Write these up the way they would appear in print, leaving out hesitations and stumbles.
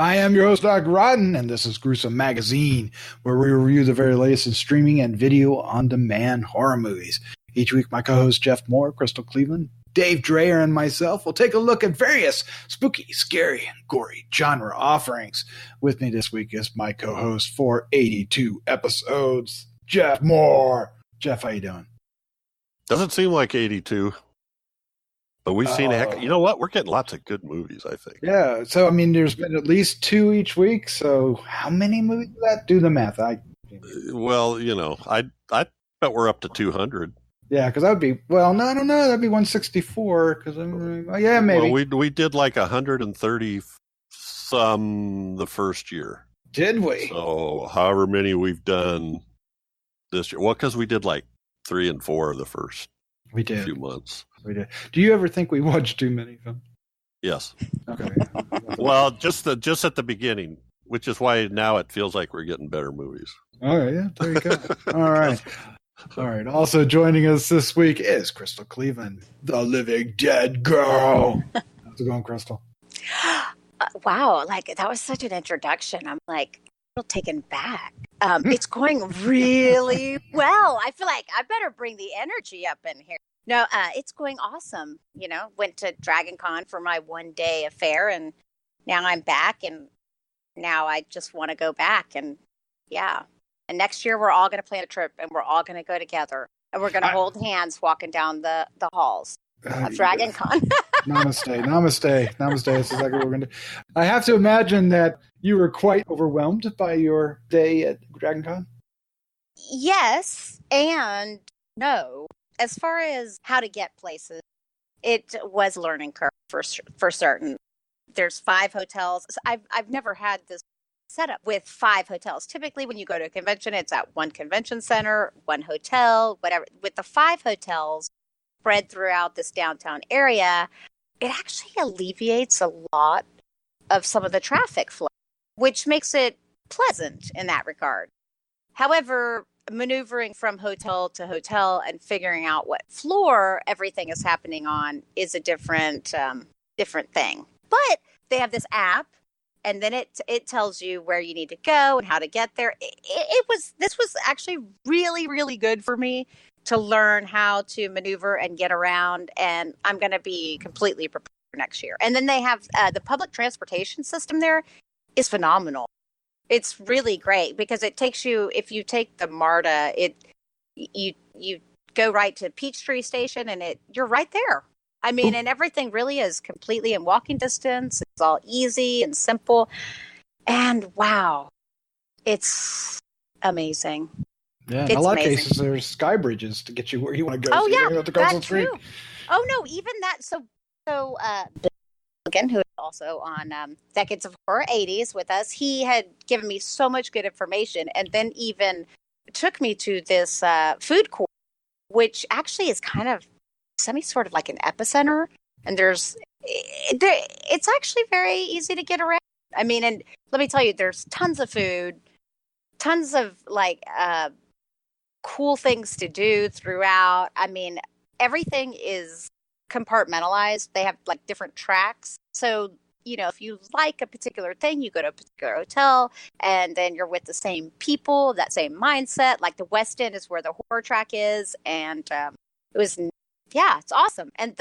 I am your host, Doc Rodden, and this is Gruesome Magazine, where we review the very latest in streaming and video on-demand horror movies. Each week, my co-host Jeff Mohr, Crystal Cleveland, Dave Dreher, and myself will take a look at various spooky, scary, and gory genre offerings. With me this week is my co-host for 82 episodes, Jeff Mohr. Jeff, how you doing? Doesn't seem like 82. But we've seen you know what? We're getting lots of good movies, I think. Yeah. So, I mean, there's been at least 2 each week. So how many movies is that? Do the math. Well, you know, I bet we're up to 200. Yeah, because that would be, well, no, I don't know. That'd be 164. Because, yeah, maybe. Well, we did like 130 some the first year. Did we? So however many we've done this year. Well, because we did like 3 and 4 of the first few months. We did. Do you ever think we watched too many films? Yes. Okay. Well, just at the beginning, which is why now it feels like we're getting better movies. All right. Yeah. There you go. All right. All right. Also joining us this week is Crystal Cleveland, the living dead girl. How's it going, Crystal? Wow. Like, that was such an introduction. I'm like, taken back. It's going really well. I feel like I better bring the energy up in here. No, it's going awesome. You know, went to Dragon Con for my one-day affair, and now I'm back, and now I just want to go back. And yeah, and next year we're all going to plan a trip, and we're all going to go together, and we're going to hold hands walking down the halls of Dragon Con. Namaste. That's exactly what we're going to do. I have to imagine that you were quite overwhelmed by your day at Dragon Con. Yes and no. As far as how to get places, it was a learning curve for certain. There's 5 hotels. So I've never had this setup with 5 hotels. Typically, when you go to a convention, it's at one convention center, one hotel, whatever. With the 5 hotels spread throughout this downtown area, it actually alleviates a lot of some of the traffic flow, which makes it pleasant in that regard. However, maneuvering from hotel to hotel and figuring out what floor everything is happening on is a different thing. But they have this app, and then it tells you where you need to go and how to get there. This was actually really, really good for me to learn how to maneuver and get around, and I'm going to be completely prepared for next year. And then they have the public transportation system there is phenomenal. It's really great because it takes you, if you take the MARTA, you go right to Peachtree Station and you're right there. I mean, and everything really is completely in walking distance. It's all easy and simple. And wow, it's amazing. Yeah, in a lot of cases, there's sky bridges to get you where you want to go. Oh, so you yeah, don't have to cross the street. Too. Oh, no, even that. So again, who is also on Decades of Horror 80s with us, he had given me so much good information and then even took me to this food court, which actually is kind of sort of like an epicenter. And it's actually very easy to get around. I mean, and let me tell you, there's tons of food, tons of like cool things to do throughout. I mean, everything is compartmentalized. They have like different tracks. So, you know, if you like a particular thing, you go to a particular hotel and then you're with the same people, that same mindset. Like the West End is where the horror track is. And it's awesome. And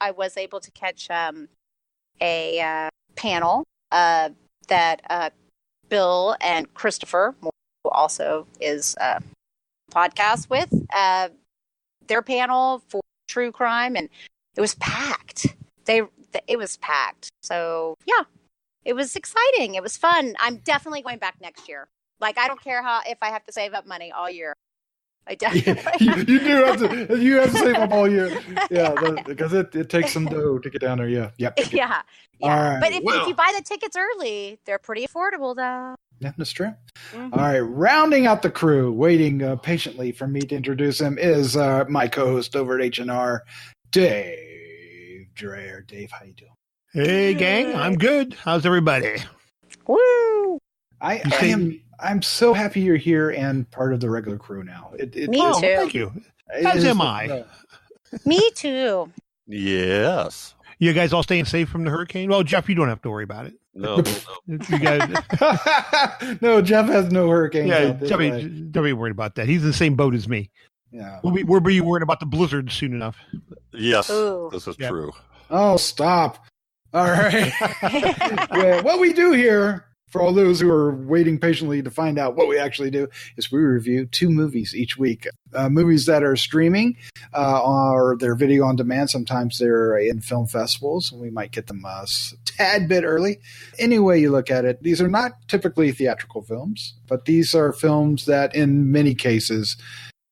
I was able to catch a panel that Bill and Christopher, who also is a podcast with, their panel for true crime, and it was packed. It was packed. So yeah, it was exciting. It was fun. I'm definitely going back next year. Like, I don't care if I have to save up money all year. I definitely. You do have to. You have to save up all year. Yeah, because it takes some dough to get down there. Yeah. Yep. Yeah. Right. But if you buy the tickets early, they're pretty affordable, though. Yeah, that's true. Mm-hmm. All right, rounding out the crew, waiting patiently for me to introduce him is my co-host over at H&R, Dave Dreher. Dave, how you doing? Hey, gang, I'm good. How's everybody? Woo! I'm so happy you're here and part of the regular crew now. Me too. Thank you. As am I. Me too. Yes. You guys all staying safe from the hurricane? Well, Jeff, you don't have to worry about it. No. You guys, no, Jeff has no hurricanes. yeah, don't be worried about that. He's in the same boat as me. Yeah. We'll be worried about the blizzard soon enough. Yes, Ooh. this is true. Oh, stop. All right. Yeah, what we do here, for all those who are waiting patiently to find out what we actually do, is we review 2 movies each week. Movies that are streaming or they're video on demand. Sometimes they're in film festivals, and we might get them a tad bit early. Any way you look at it, these are not typically theatrical films, but these are films that in many cases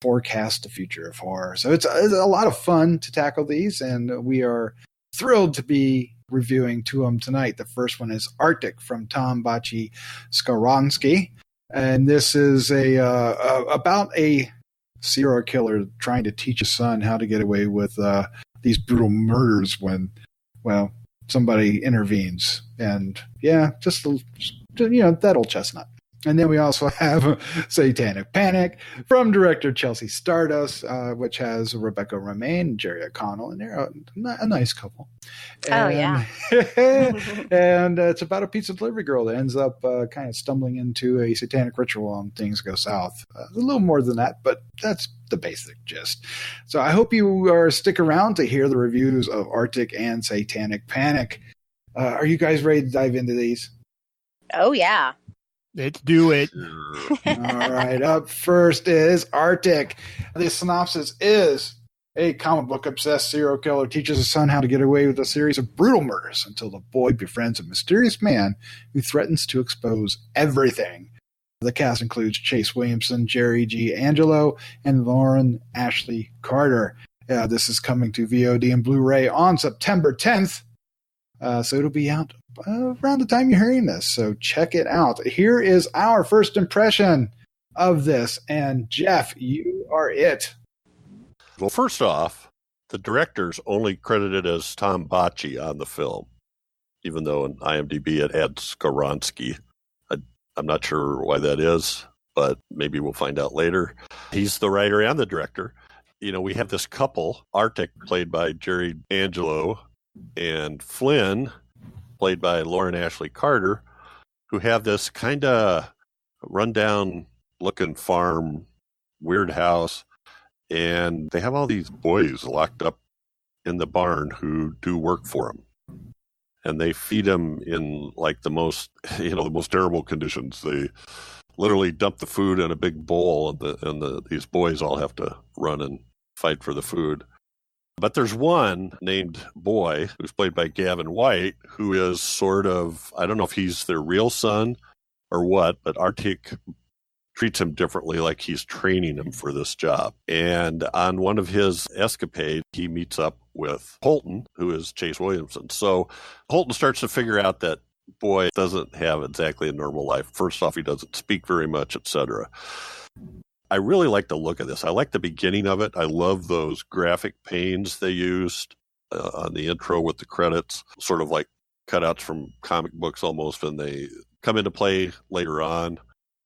forecast the future of horror. So it's a lot of fun to tackle these, and we are thrilled to be reviewing 2 of them tonight. The first one is Artik from Tom Botchii Skowronski, and this is about a serial killer trying to teach his son how to get away with these brutal murders when, well, somebody intervenes. And yeah, just that old chestnut. And then we also have Satanic Panic from director Chelsea Stardust, which has Rebecca Romijn and Jerry O'Connell, and they're a nice couple. Oh, yeah. And it's about a pizza delivery girl that ends up kind of stumbling into a satanic ritual and things go south. A little more than that, but that's the basic gist. So I hope you stick around to hear the reviews of Artik and Satanic Panic. Are you guys ready to dive into these? Oh, yeah. Let's do it. All right. Up first is Artik. The synopsis is a comic book obsessed serial killer teaches his son how to get away with a series of brutal murders until the boy befriends a mysterious man who threatens to expose everything. The cast includes Chase Williamson, Jerry G. Angelo, and Lauren Ashley Carter. This is coming to VOD and Blu-ray on September 10th. So it'll be out around the time you're hearing this. So check it out. Here is our first impression of this. And Jeff, you are it. Well, first off, the director's only credited as Tom Botchii on the film, even though in IMDb it had Skowronski. I'm not sure why that is, but maybe we'll find out later. He's the writer and the director. We have this couple, Artik, played by Jerry Angelo, and Flynn, played by Lauren Ashley Carter, who have this kind of rundown looking farm, weird house, and they have all these boys locked up in the barn who do work for them. And they feed them in like the most terrible conditions. They literally dump the food in a big bowl, and these boys all have to run and fight for the food. But there's one named Boy, who's played by Gavin White, who is sort of, I don't know if he's their real son or what, but Artik treats him differently, like he's training him for this job. And on one of his escapades, he meets up with Holton, who is Chase Williamson. So Holton starts to figure out that Boy doesn't have exactly a normal life. First off, he doesn't speak very much, etc. I really like the look of this. I like the beginning of it. I love those graphic panes they used on the intro with the credits, sort of like cutouts from comic books almost, and they come into play later on.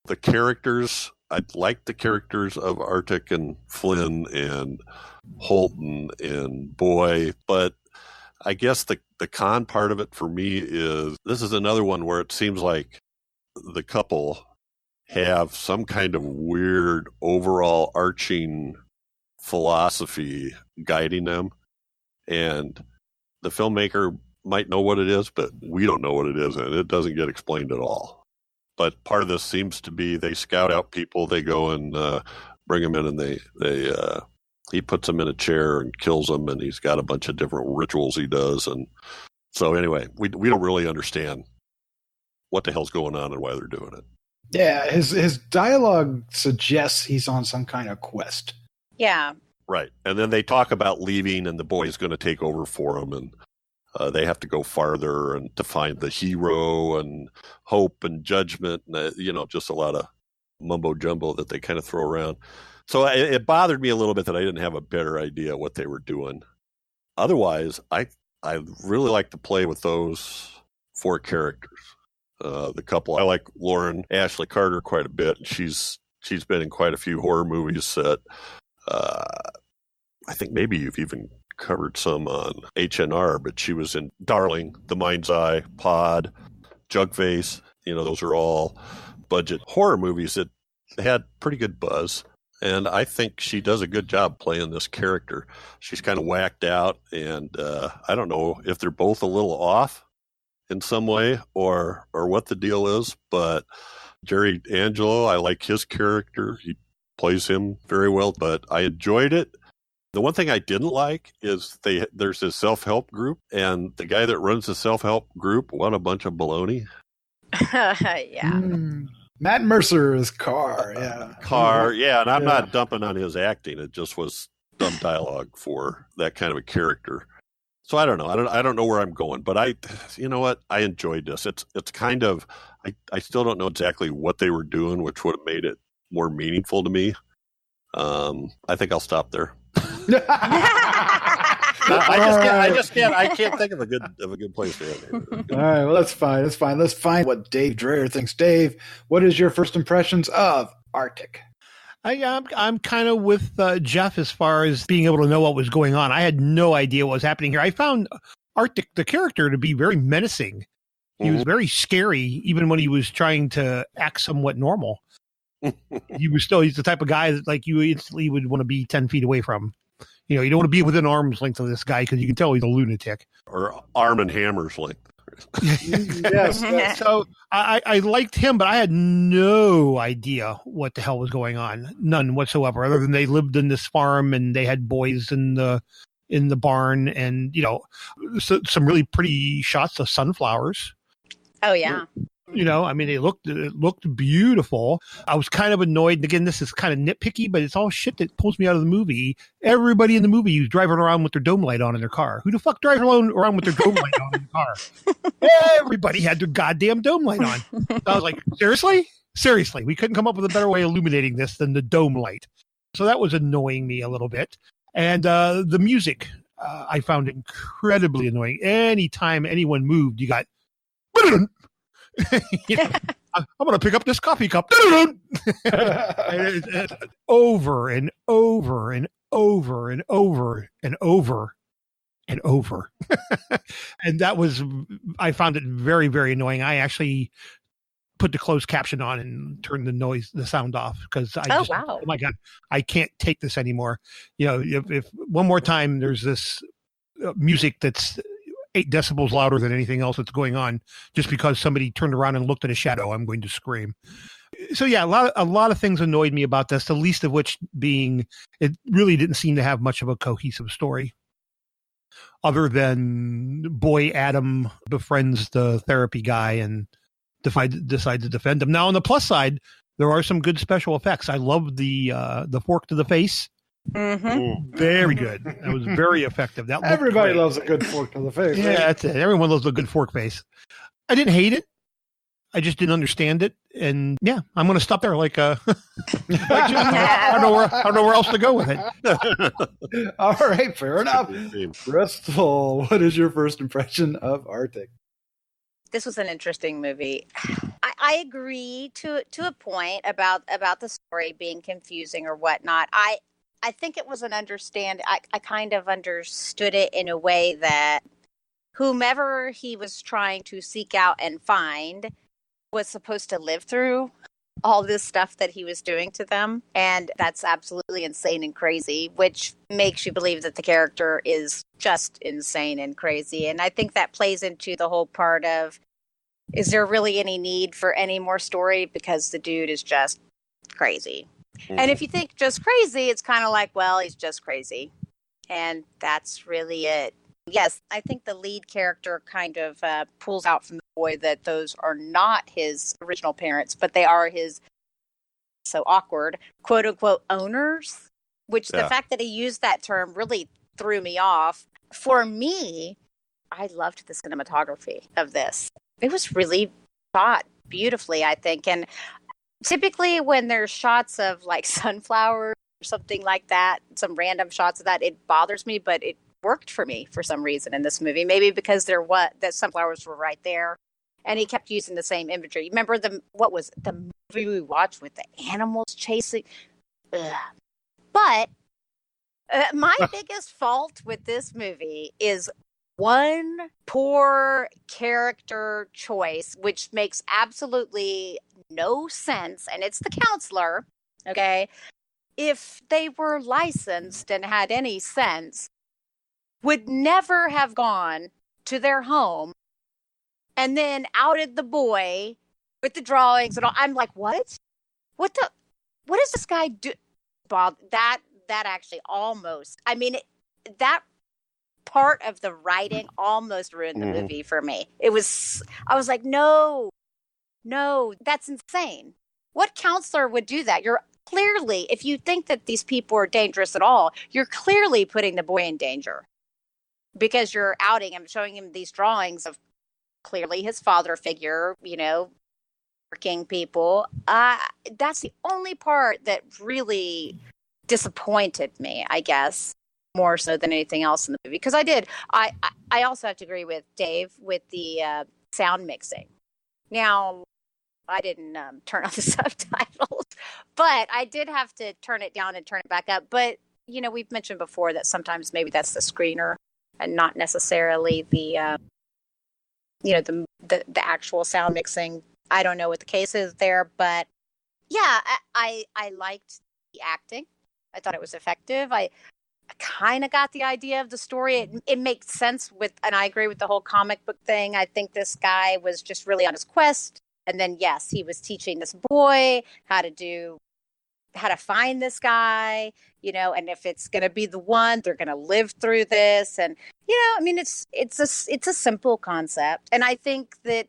The characters, I like the characters of Artik and Flynn and Holton and Boy, but I guess the con part of it for me is this is another one where it seems like the couple have some kind of weird overall arching philosophy guiding them. And the filmmaker might know what it is, but we don't know what it is, and it doesn't get explained at all. But part of this seems to be they scout out people, they go and bring them in, and he puts them in a chair and kills them, and he's got a bunch of different rituals he does. And so anyway, we don't really understand what the hell's going on and why they're doing it. Yeah, his dialogue suggests he's on some kind of quest. Yeah. Right. And then they talk about leaving, and the boy's going to take over for them, and they have to go farther and to find the hero and hope and judgment, and just a lot of mumbo jumbo that they kind of throw around. So it bothered me a little bit that I didn't have a better idea what they were doing. Otherwise, I really like to play with those 4 characters. The couple, I like Lauren Ashley Carter quite a bit. She's been in quite a few horror movies that I think maybe you've even covered some on H&R, but she was in Darling, The Mind's Eye, Pod, Jugface. Those are all budget horror movies that had pretty good buzz. And I think she does a good job playing this character. She's kind of whacked out, and I don't know if they're both a little off in some way or what the deal is, but Jerry Angelo, I like his character. He plays him very well, but I enjoyed it. The one thing I didn't like is there's this self-help group, and the guy that runs the self-help group, what a bunch of baloney. Yeah. Matt Mercer is Carr, yeah. Carr, yeah, and I'm not dumping on his acting. It just was dumb dialogue for that kind of a character. So I don't know. I don't know where I'm going, but you know what? I enjoyed this. It's kind of, I still don't know exactly what they were doing, which would have made it more meaningful to me. I think I'll stop there. I can't think of a good place to end it. All right, well, that's fine. Let's find what Dave Dreher thinks. Dave, what is your first impressions of Artik? I'm kind of with Jeff as far as being able to know what was going on. I had no idea what was happening here. I found Artik, the character, to be very menacing. He was very scary, even when he was trying to act somewhat normal. He's the type of guy that you instantly would want to be 10 feet away from. You don't want to be within arm's length of this guy because you can tell he's a lunatic. Or Arm and Hammer's length. Yes. So I liked him, but I had no idea what the hell was going on. None whatsoever, other than they lived in this farm and they had boys in the barn and, some really pretty shots of sunflowers. Oh, yeah. It looked beautiful. I was kind of annoyed. And again, this is kind of nitpicky, but it's all shit that pulls me out of the movie. Everybody in the movie was driving around with their dome light on in their car. Who the fuck drives around with their dome light on in their car? Everybody had their goddamn dome light on. So I was like, seriously, we couldn't come up with a better way of illuminating this than the dome light. So that was annoying me a little bit. And the music, I found incredibly annoying. Anytime anyone moved, you got I'm going to pick up this coffee cup. Over and over and over and over and over and over. And I found it very, very annoying. I actually put the closed caption on and turned the sound off because oh my God, I can't take this anymore. If one more time there's this music that's 8 decibels louder than anything else that's going on, just because somebody turned around and looked at a shadow, I'm going to scream. So yeah, a lot of things annoyed me about this, the least of which being it really didn't seem to have much of a cohesive story. Other than boy Adam befriends the therapy guy and decides to defend him. Now on the plus side, there are some good special effects. I love the fork to the face. Mm-hmm. Very good. That was very effective. Everybody loves a good fork to the face. Yeah, that's it. Everyone loves a good fork face. I didn't hate it. I just didn't understand it. And yeah, I'm going to stop there. I don't know where else to go with it. All right, fair enough. Bristol, what is your first impression of Artik? This was an interesting movie. I agree to a point about the story being confusing or whatnot. I think it was I kind of understood it in a way that whomever he was trying to seek out and find was supposed to live through all this stuff that he was doing to them. And that's absolutely insane and crazy, which makes you believe that the character is just insane and crazy. And I think that plays into the whole part of, is there really any need for any more story? Because the dude is just crazy. And if you think just crazy, it's kind of like, well, he's just crazy. And that's really it. Yes, I think the lead character kind of pulls out from the boy that those are not his original parents, but they are his, so awkward, quote unquote, owners, which the fact that he used that term really threw me off. For me, I loved the cinematography of this. It was really shot beautifully, I think. And typically when there's shots of sunflowers or something like that, some random shots of that, it bothers me, but it worked for me for some reason in this movie. Maybe because that sunflowers were right there, and he kept using the same imagery. Remember what was the movie we watched with the animals chasing? Ugh. But My biggest fault with this movie is one poor character choice, which makes absolutely no sense, and it's the counselor. Okay, if they were licensed and had any sense, would never have gone to their home and then outed the boy with the drawings and all. I'm like, what? What is this guy do? Bob, that actually almost, I mean, that part of the writing almost ruined the movie for me. I was like, no, that's insane. What counselor would do that? You're clearly, if you think that these people are dangerous at all, you're clearly putting the boy in danger because you're outing him, showing him these drawings of clearly his father figure, working people. That's the only part that really disappointed me, I guess, more so than anything else in the movie. Because I also have to agree with Dave with the sound mixing. Now, I didn't turn on the subtitles, but I did have to turn it down and turn it back up. But, we've mentioned before that sometimes maybe that's the screener and not necessarily the, the actual sound mixing. I don't know what the case is there, but yeah, I liked the acting. I thought it was effective. I kind of got the idea of the story. It makes sense and I agree with the whole comic book thing. I think this guy was just really on his quest. And then, yes, he was teaching this boy how to find this guy, and if it's going to be the one, they're going to live through this. And, I mean, it's a simple concept. And I think that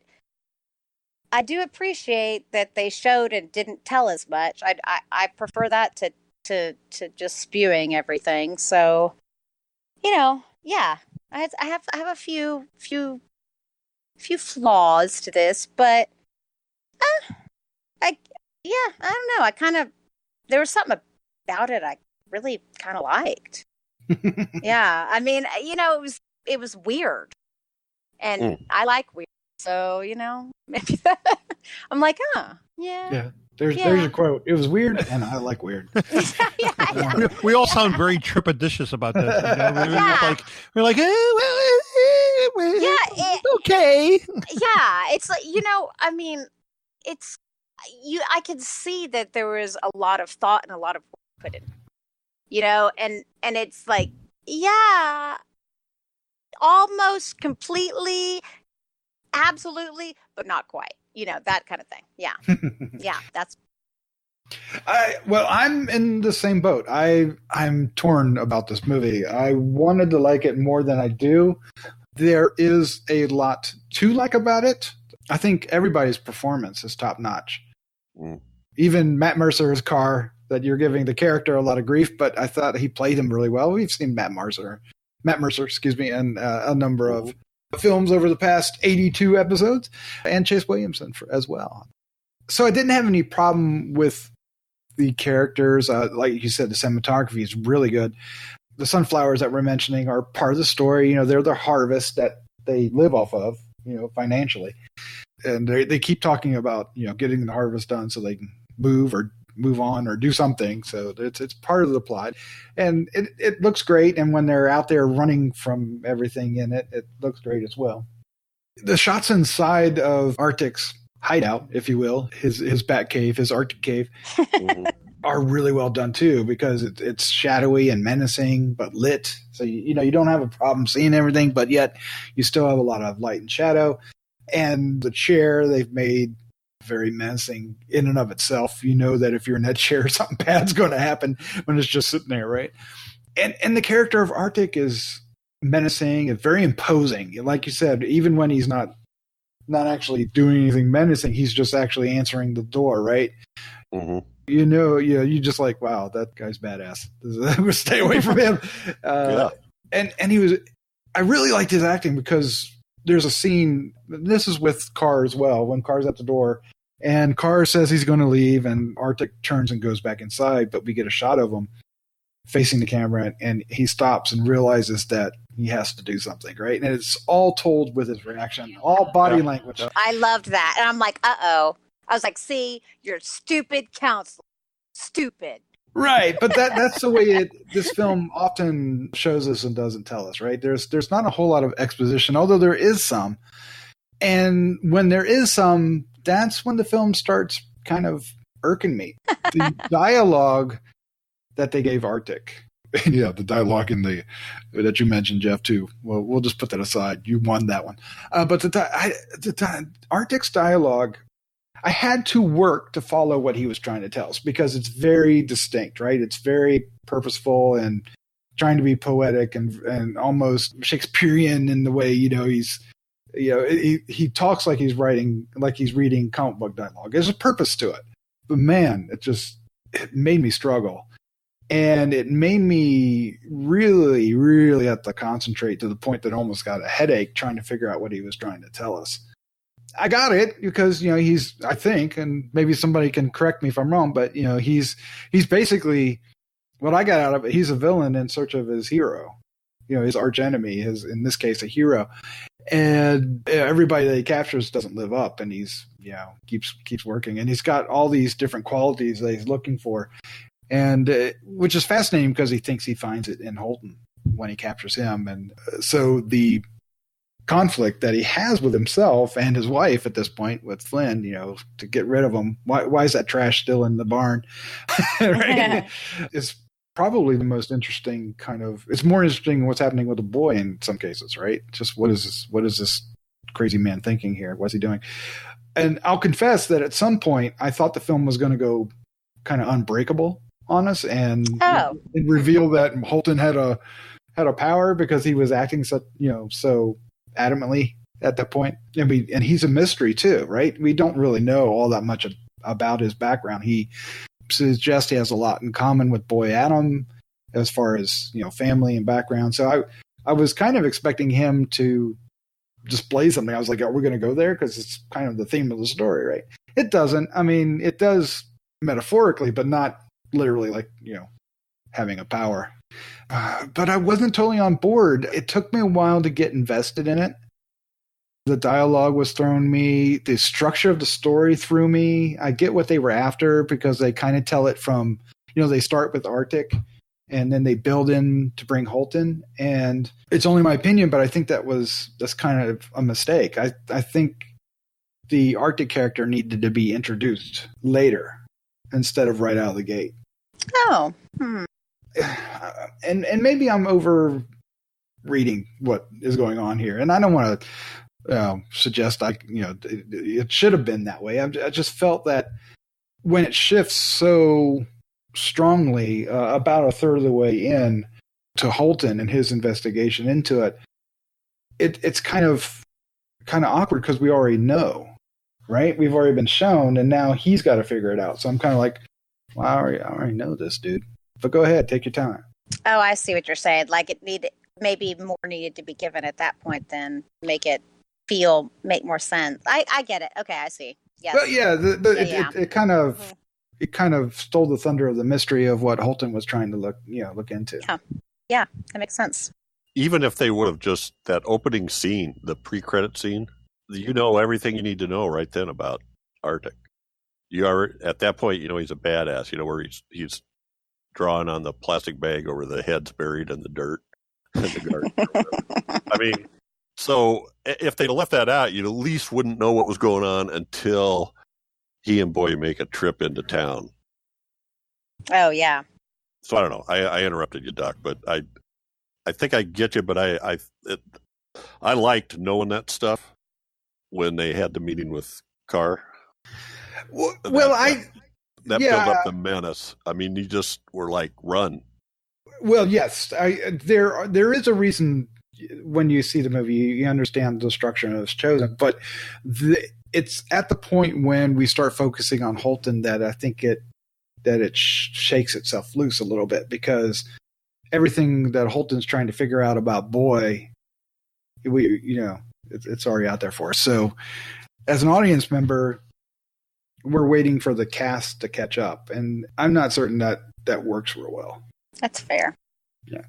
I do appreciate that they showed and didn't tell as much. I prefer that to just spewing everything. So, yeah, I have a few flaws to this, but I don't know. There was something about it I really kind of liked. Yeah, I mean, it was weird, and I like weird. So, maybe I'm like, yeah. Yeah. There's a quote. It was weird, and I like weird. Yeah. We all sound very trepidatious about this. We're like, okay. Yeah, it's like, I mean, it's I could see that there was a lot of thought and a lot of work put in, and it's like, yeah, almost completely, absolutely, but not quite. That kind of thing. Yeah. Yeah, that's. I'm in the same boat. I'm torn about this movie. I wanted to like it more than I do. There is a lot to like about it. I think everybody's performance is top notch. Even Matt Mercer's Carr, that you're giving the character a lot of grief, but I thought he played him really well. We've seen Matt Mercer, in a number of films over the past 82 episodes, and Chase Williamson as well. So I didn't have any problem with the characters. Like you said, the cinematography is really good. The sunflowers that we're mentioning are part of the story. They're the harvest that they live off of, financially. And they keep talking about, getting the harvest done so they can move on or do something. So it's part of the plot. And it looks great. And when they're out there running from everything in it, it looks great as well. The shots inside of Artik's hideout, if you will, his bat cave, his Arctic cave, are really well done too, because it's shadowy and menacing, but lit. So, you don't have a problem seeing everything, but yet you still have a lot of light and shadow. And the chair they've made very menacing in and of itself. That if you're in that chair, something bad's going to happen when it's just sitting there, right? And the character of Artik is menacing and very imposing. Like you said, even when he's not actually doing anything menacing, he's just actually answering the door, right? Mm-hmm. You just like, wow, that guy's badass. Stay away from him. Yeah. And I really liked his acting, because there's a scene, this is with Carr as well, when Carr's at the door, and Carr says he's going to leave, and Artik turns and goes back inside, but we get a shot of him facing the camera, and he stops and realizes that he has to do something, right? And it's all told with his reaction, all body language. I loved that. And I'm like, uh-oh. I was like, see, you're stupid counselor. Stupid. Right, but that's the way this film often shows us and doesn't tell us, right? There's not a whole lot of exposition, although there is some. And when there is some, that's when the film starts kind of irking me. The dialogue that they gave Artik. Yeah, the dialogue that you mentioned, Jeff, too. Well, we'll just put that aside. You won that one. But Artik's dialogue, I had to work to follow what he was trying to tell us because it's very distinct, right? It's very purposeful and trying to be poetic and almost Shakespearean in the way, he talks like he's reading comic book dialogue. There's a purpose to it. But man, it made me struggle. And it made me really, really have to concentrate to the point that I almost got a headache trying to figure out what he was trying to tell us. I got it because, I think, and maybe somebody can correct me if I'm wrong, but, he's basically what I got out of it. He's a villain in search of his hero, his archenemy, in this case, a hero. And everybody that he captures doesn't live up, and he's, keeps working. And he's got all these different qualities that he's looking for. And which is fascinating because he thinks he finds it in Holton when he captures him. And so the conflict that he has with himself and his wife at this point with Flynn, to get rid of him. Why is that trash still in the barn? Right? It's probably the most interesting it's more interesting than what's happening with the boy in some cases, right? Just what is this crazy man thinking here? What's he doing? And I'll confess that at some point I thought the film was going to go kind of unbreakable on us and reveal that Holton had a power because he was acting so adamantly at that point. And he's a mystery too, right? We don't really know all that much about his background. He suggests he has a lot in common with Boy Adam as far as, family and background. So I was kind of expecting him to display something. I was like, are we going to go there? Because it's kind of the theme of the story, right? It doesn't. I mean, it does metaphorically, but not literally like, having a power. But I wasn't totally on board. It took me a while to get invested in it. The dialogue was throwing me. The structure of the story threw me. I get what they were after because they kind of tell it from, they start with Artik and then they build in to bring Holton. And it's only my opinion, but I think that's kind of a mistake. I think the Artik character needed to be introduced later instead of right out of the gate. Oh. And maybe I'm over reading what is going on here. And I don't want to suggest it should have been that way. I just felt that when it shifts so strongly about a third of the way in to Holton and his investigation into it, it's kind of awkward because we already know, right? We've already been shown, and now he's got to figure it out. So I'm kind of like, well, I already know this, dude. But go ahead, take your time. Oh, I see what you're saying. Like maybe more needed to be given at that point than make more sense. I get it. Okay, I see. Yes. But yeah, it kind of stole the thunder of the mystery of what Holton was trying to look into. Yeah, that makes sense. Even if they would have just that opening scene, the pre-credit scene, everything you need to know right then about Artik. You are at that point, he's a badass. Where he's drawing on the plastic bag over the heads buried in the dirt in the garden. I mean, so if they'd left that out, you at least wouldn't know what was going on until he and Boy make a trip into town. Oh yeah. So I don't know. I interrupted you, Doc, but I think I get you. But I liked knowing that stuff when they had the meeting with Carr. That built up the menace. I mean, you just were like, run. Well, yes, there is a reason when you see the movie, you understand the structure and it's chosen, but it's at the point when we start focusing on Holton that I think it shakes itself loose a little bit, because everything that Holton's trying to figure out about Boy, it's already out there for us. So as an audience member, we're waiting for the cast to catch up, and I'm not certain that works real well. That's fair. Yeah.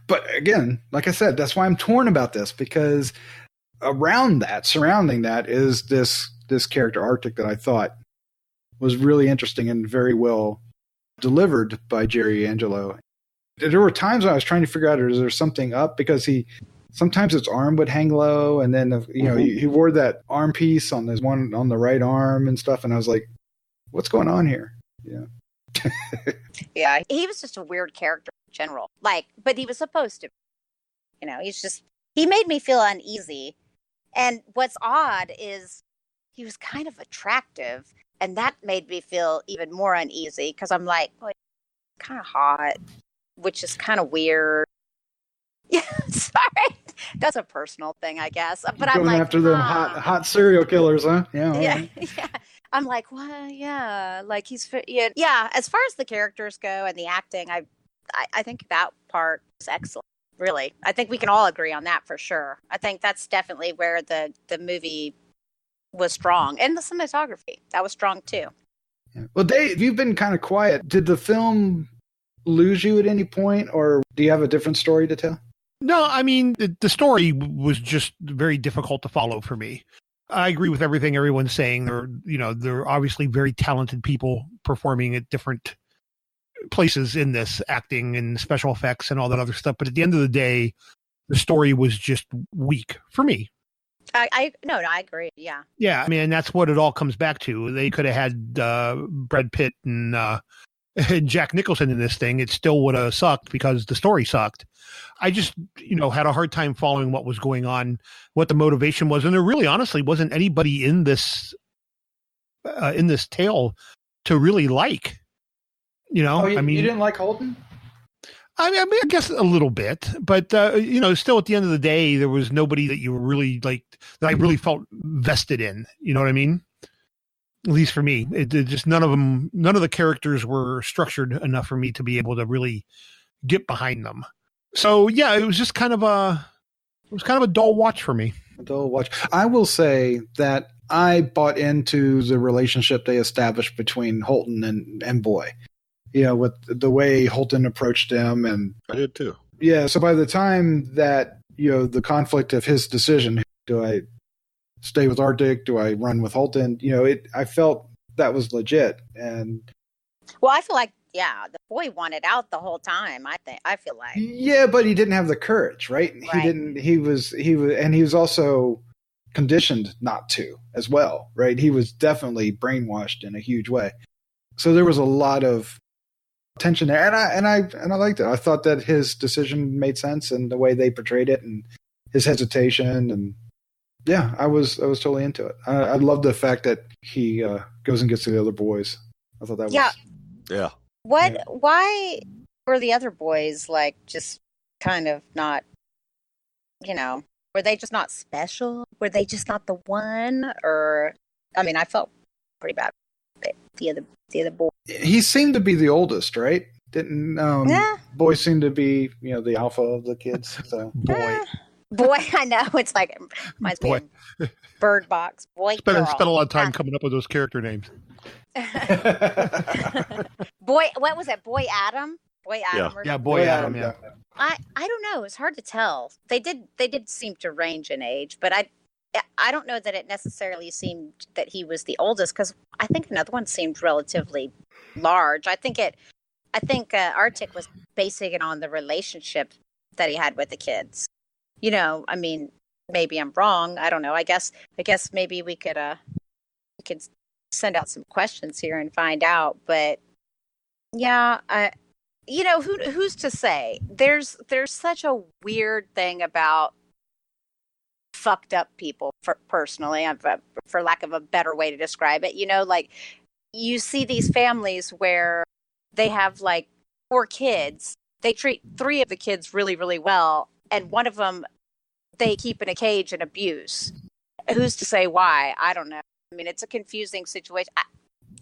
But again, like I said, that's why I'm torn about this, because surrounding that is this character Artik that I thought was really interesting and very well delivered by Jerry Angelo. There were times I was trying to figure out, is there something up? Because sometimes his arm would hang low, and then he wore that arm piece on his one on the right arm and stuff, and I was like, what's going on here? Yeah. Yeah, he was just a weird character in general. But he was supposed to. He made me feel uneasy. And what's odd is he was kind of attractive, and that made me feel even more uneasy because I'm like, well, he's kind of hot, which is kind of weird. Yeah, sorry. That's a personal thing, I guess. But I'm like, after them hot serial killers, huh? Yeah. Yeah. Right. Yeah. I'm like, well, yeah. Like yeah. As far as the characters go and the acting, I think that part is excellent. Really, I think we can all agree on that for sure. I think that's definitely where the movie was strong, and the cinematography that was strong too. Yeah. Well, Dave, you've been kind of quiet. Did the film lose you at any point, or do you have a different story to tell? No, I mean, the story was just very difficult to follow for me. I agree with everything everyone's saying. They're obviously very talented people performing at different places in this, acting and special effects and all that other stuff. But at the end of the day, the story was just weak for me. I agree. Yeah. Yeah. I mean, that's what it all comes back to. They could have had Brad Pitt and Jack Nicholson in this thing. It still would have sucked because the story sucked. I just, had a hard time following what was going on, what the motivation was. And there really honestly wasn't anybody in this tale to really like. You didn't like Holden? I mean, I guess a little bit, but still at the end of the day, there was nobody that you were really like that I really felt vested in. You know what I mean? At least for me, it just none of the characters were structured enough for me to be able to really get behind them. So yeah, it was just kind of a dull watch for me. A dull watch. I will say that I bought into the relationship they established between Holden and Boy. With the way Holden approached him, and I did too. Yeah, so by the time that the conflict of his decision, do I stay with Artik? Do I run with Holden? I felt that was legit. And well, I feel like the boy wanted out the whole time. I feel like but he didn't have the courage, right? He didn't. He was, and he was also conditioned not to as well, right? He was definitely brainwashed in a huge way. So there was a lot of tension there, and I liked it. I thought that his decision made sense, and the way they portrayed it, and his hesitation, and I was totally into it. I love the fact that he goes and gets the other boys. I thought that was Why were the other boys like just kind of not? Were they just not special? Were they just not the one? Or I mean, I felt pretty bad. The other boy. He seemed to be the oldest, right? Didn't Boy seemed to be the alpha of the kids? So boy, I know it's like reminds me of Bird Box. Boy, spent a lot of time coming up with those character names. Boy, what was it? Boy Adam. Boy Adam. Yeah, Boy Adam. Yeah. I don't know. It's hard to tell. They did seem to range in age, but I don't know that it necessarily seemed that he was the oldest, because I think another one seemed relatively large. I think Artik was basing it on the relationship that he had with the kids. I mean, maybe I'm wrong. I don't know. I guess maybe we could send out some questions here and find out. But yeah, who's to say? There's such a weird thing about fucked up people, personally, for lack of a better way to describe it. Like you see these families where they have like 4 kids. They treat 3 of the kids really, really well, and one of them they keep in a cage and abuse. Who's to say why? I don't know. I mean, it's a confusing situation.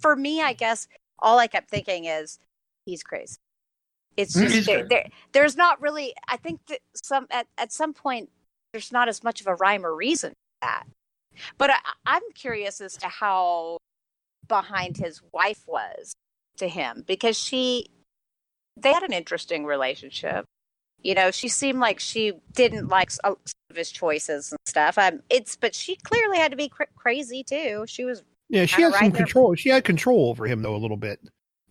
For me, I guess all I kept thinking is he's crazy. It's just there's not really. I think that at some point there's not as much of a rhyme or reason for that. But I'm curious as to how behind his wife was to him, because they had an interesting relationship. She seemed like she didn't like some of his choices and stuff. But she clearly had to be crazy too. She was. Yeah, she had some control. She had control over him though a little bit.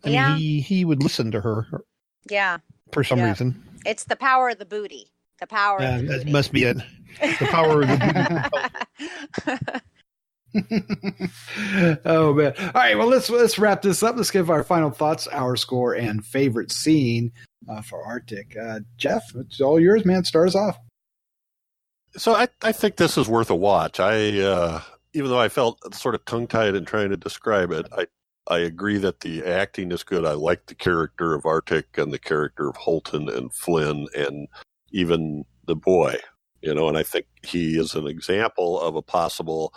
I mean, he would listen to her. Yeah. For some reason. It's the power of the booty. The power of the booty. That must be it. The power of the booty. Oh, man. All right, well, let's wrap this up. Let's give our final thoughts, our score, and favorite scene for Artik. Jeff, it's all yours, man. Start us off. So I think this is worth a watch. Even though I felt sort of tongue-tied in trying to describe it, I agree that the acting is good. I like the character of Artik and the character of Holton and Flynn and even the boy, and I think he is an example of a possible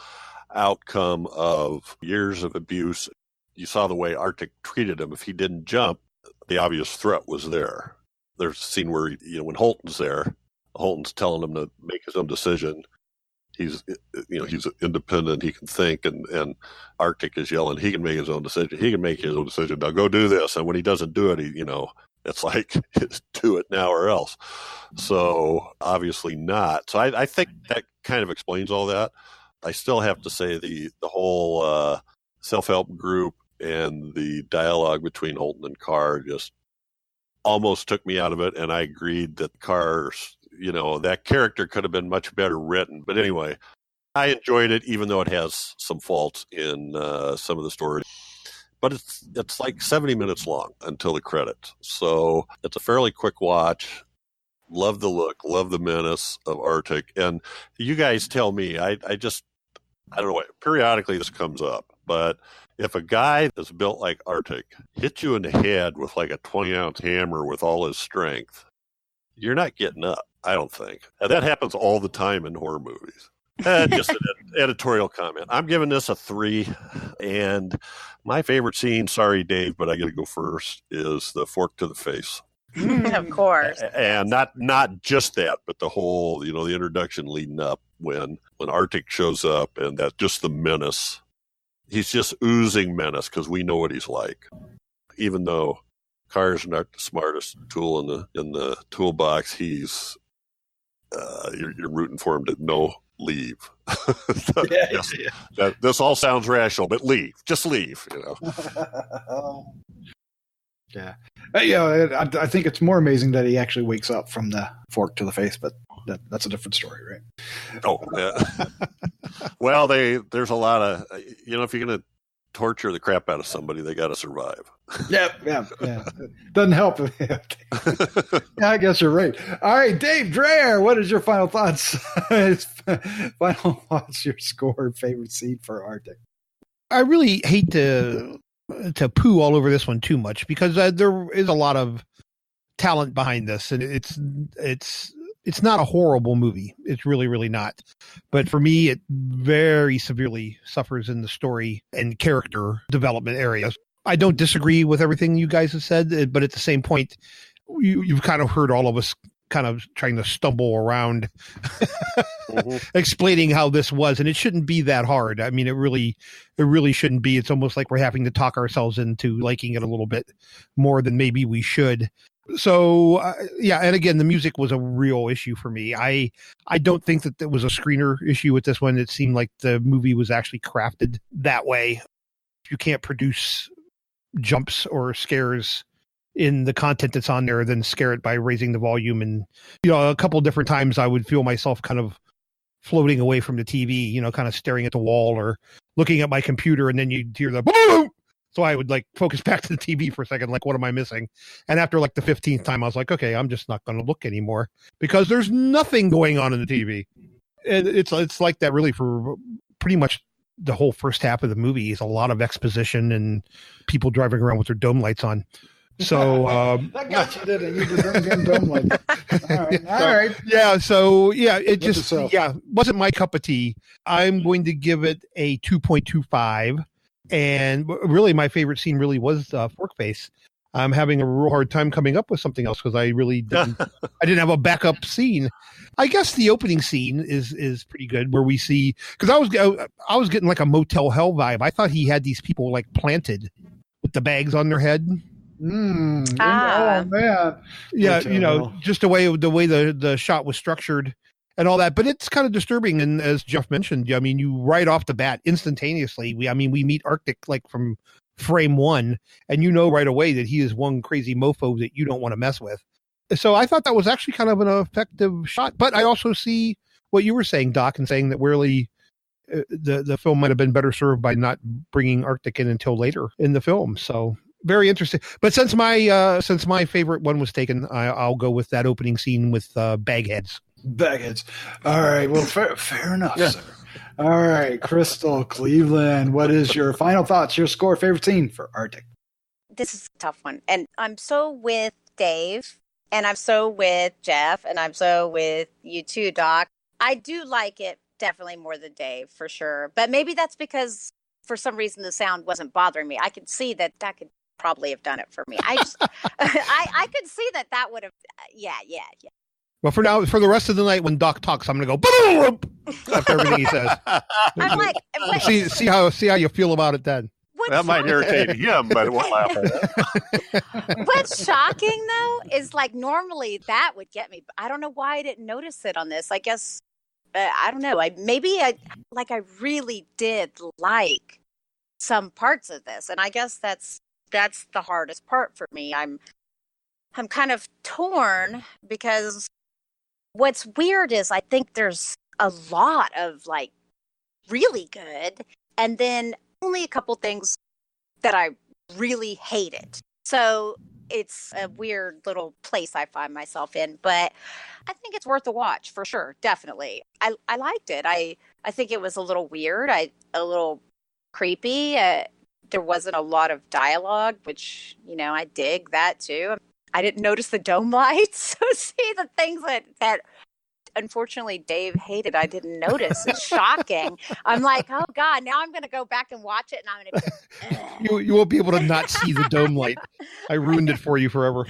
outcome of years of abuse. You saw the way Artik treated him. If he didn't jump, the obvious threat was there. There's a scene where, when Holton's there, Holton's telling him to make his own decision. He's independent. He can think, and Artik is yelling, he can make his own decision. He can make his own decision. Now go do this. And when he doesn't do it, it's like, do it now or else. So obviously not. So I think that kind of explains all that. I still have to say the whole self-help group and the dialogue between Holton and Carr just almost took me out of it. And I agreed that Carr's, that character could have been much better written. But anyway, I enjoyed it, even though it has some faults in some of the story. But it's like 70 minutes long until the credits. So it's a fairly quick watch. Love the look, love the menace of Artik. And you guys tell me, I don't know, periodically this comes up, but if a guy that's built like Artik hits you in the head with like a 20-ounce hammer with all his strength, you're not getting up, I don't think. And that happens all the time in horror movies. Just an editorial comment. I'm giving this a 3. And my favorite scene, sorry, Dave, but I got to go first, is the fork to the face. Of course. And not just that, but the whole, the introduction leading up when Artik shows up and that just the menace. He's just oozing menace because we know what he's like. Even though Carr's not the smartest tool in the toolbox, he's you're rooting for him to leave. This all sounds rational, but just leave. Yeah. I think it's more amazing that he actually wakes up from the fork to the face, but that's a different story, right? Oh, yeah. Well, there's a lot of, if you're going to torture the crap out of somebody, they got to survive. Yeah. Doesn't help. Yeah, I guess you're right. All right, Dave Dreher, what is your final thoughts? Final thoughts, your score, favorite scene for Artik? I really hate to poo all over this one too much because there is a lot of talent behind this, and it's not a horrible movie. It's really, really not. But for me, it very severely suffers in the story and character development areas. I don't disagree with everything you guys have said, but at the same point, you've kind of heard all of us kind of trying to stumble around explaining how this was, and it shouldn't be that hard. I mean, it really shouldn't be. It's almost like we're having to talk ourselves into liking it a little bit more than maybe we should. So and again, the music was a real issue for me. I don't think that was a screener issue with this one. It seemed like the movie was actually crafted that way. You can't produce jumps or scares in the content that's on there, then scare it by raising the volume. And, a couple of different times I would feel myself kind of floating away from the TV, kind of staring at the wall or looking at my computer, and then you'd hear the boom. So I would focus back to the TV for a second, what am I missing? And after the 15th time, I was like, okay, I'm just not going to look anymore because there's nothing going on in the TV. And it's like that really for pretty much the whole first half of the movie is a lot of exposition and people driving around with their dome lights on. So that got you, didn't it? You did dome lights. All right. Yeah. So it just wasn't my cup of tea. I'm going to give it a 2.25. And really, my favorite scene really was Fork Face. I'm having a real hard time coming up with something else because I really didn't. I didn't have a backup scene. I guess the opening scene is pretty good, where we see, because I was getting a Motel Hell vibe. I thought he had these people planted with the bags on their head. Oh man, yeah, just the way the shot was structured and all that. But it's kind of disturbing. And as Jeff mentioned, I mean, you right off the bat, instantaneously, we meet Artik from frame one, and you know right away that he is one crazy mofo that you don't want to mess with. So I thought that was actually kind of an effective shot. But I also see what you were saying, Doc, and saying that really the film might have been better served by not bringing Artik in until later in the film. So very interesting. But since my favorite one was taken, I'll go with that opening scene with Bagheads. Bagheads. All right. Well, fair enough, sir. All right, Crystal Cleveland, what is your final thoughts, your score, favorite scene for Artik? This is a tough one. And I'm so with Dave, and I'm so with Jeff, and I'm so with you too, Doc. I do like it definitely more than Dave, for sure. But maybe that's because for some reason the sound wasn't bothering me. I could see that could probably have done it for me. I just, I could see that would have, yeah. Well, for the rest of the night, when Doc talks, I'm going to go after everything he says. I'm like, see how you feel about it then. That might irritate him, but we'll laugh at it. What's shocking though is like normally that would get me. I don't know why I didn't notice it on this. I guess I don't know. I really did like some parts of this, and I guess that's the hardest part for me. I'm kind of torn because what's weird is I think there's a lot of like really good, and then only a couple things that I really hated. So it's a weird little place I find myself in, but I think it's worth a watch for sure. Definitely. I liked it. I think it was a little weird. A little creepy. There wasn't a lot of dialogue, which, I dig that too. I didn't notice the dome lights. So see the things that unfortunately Dave hated, I didn't notice. It's shocking. I'm like, oh God, now I'm going to go back and watch it, and I'm going to you won't be able to not see the dome light. I ruined it for you forever.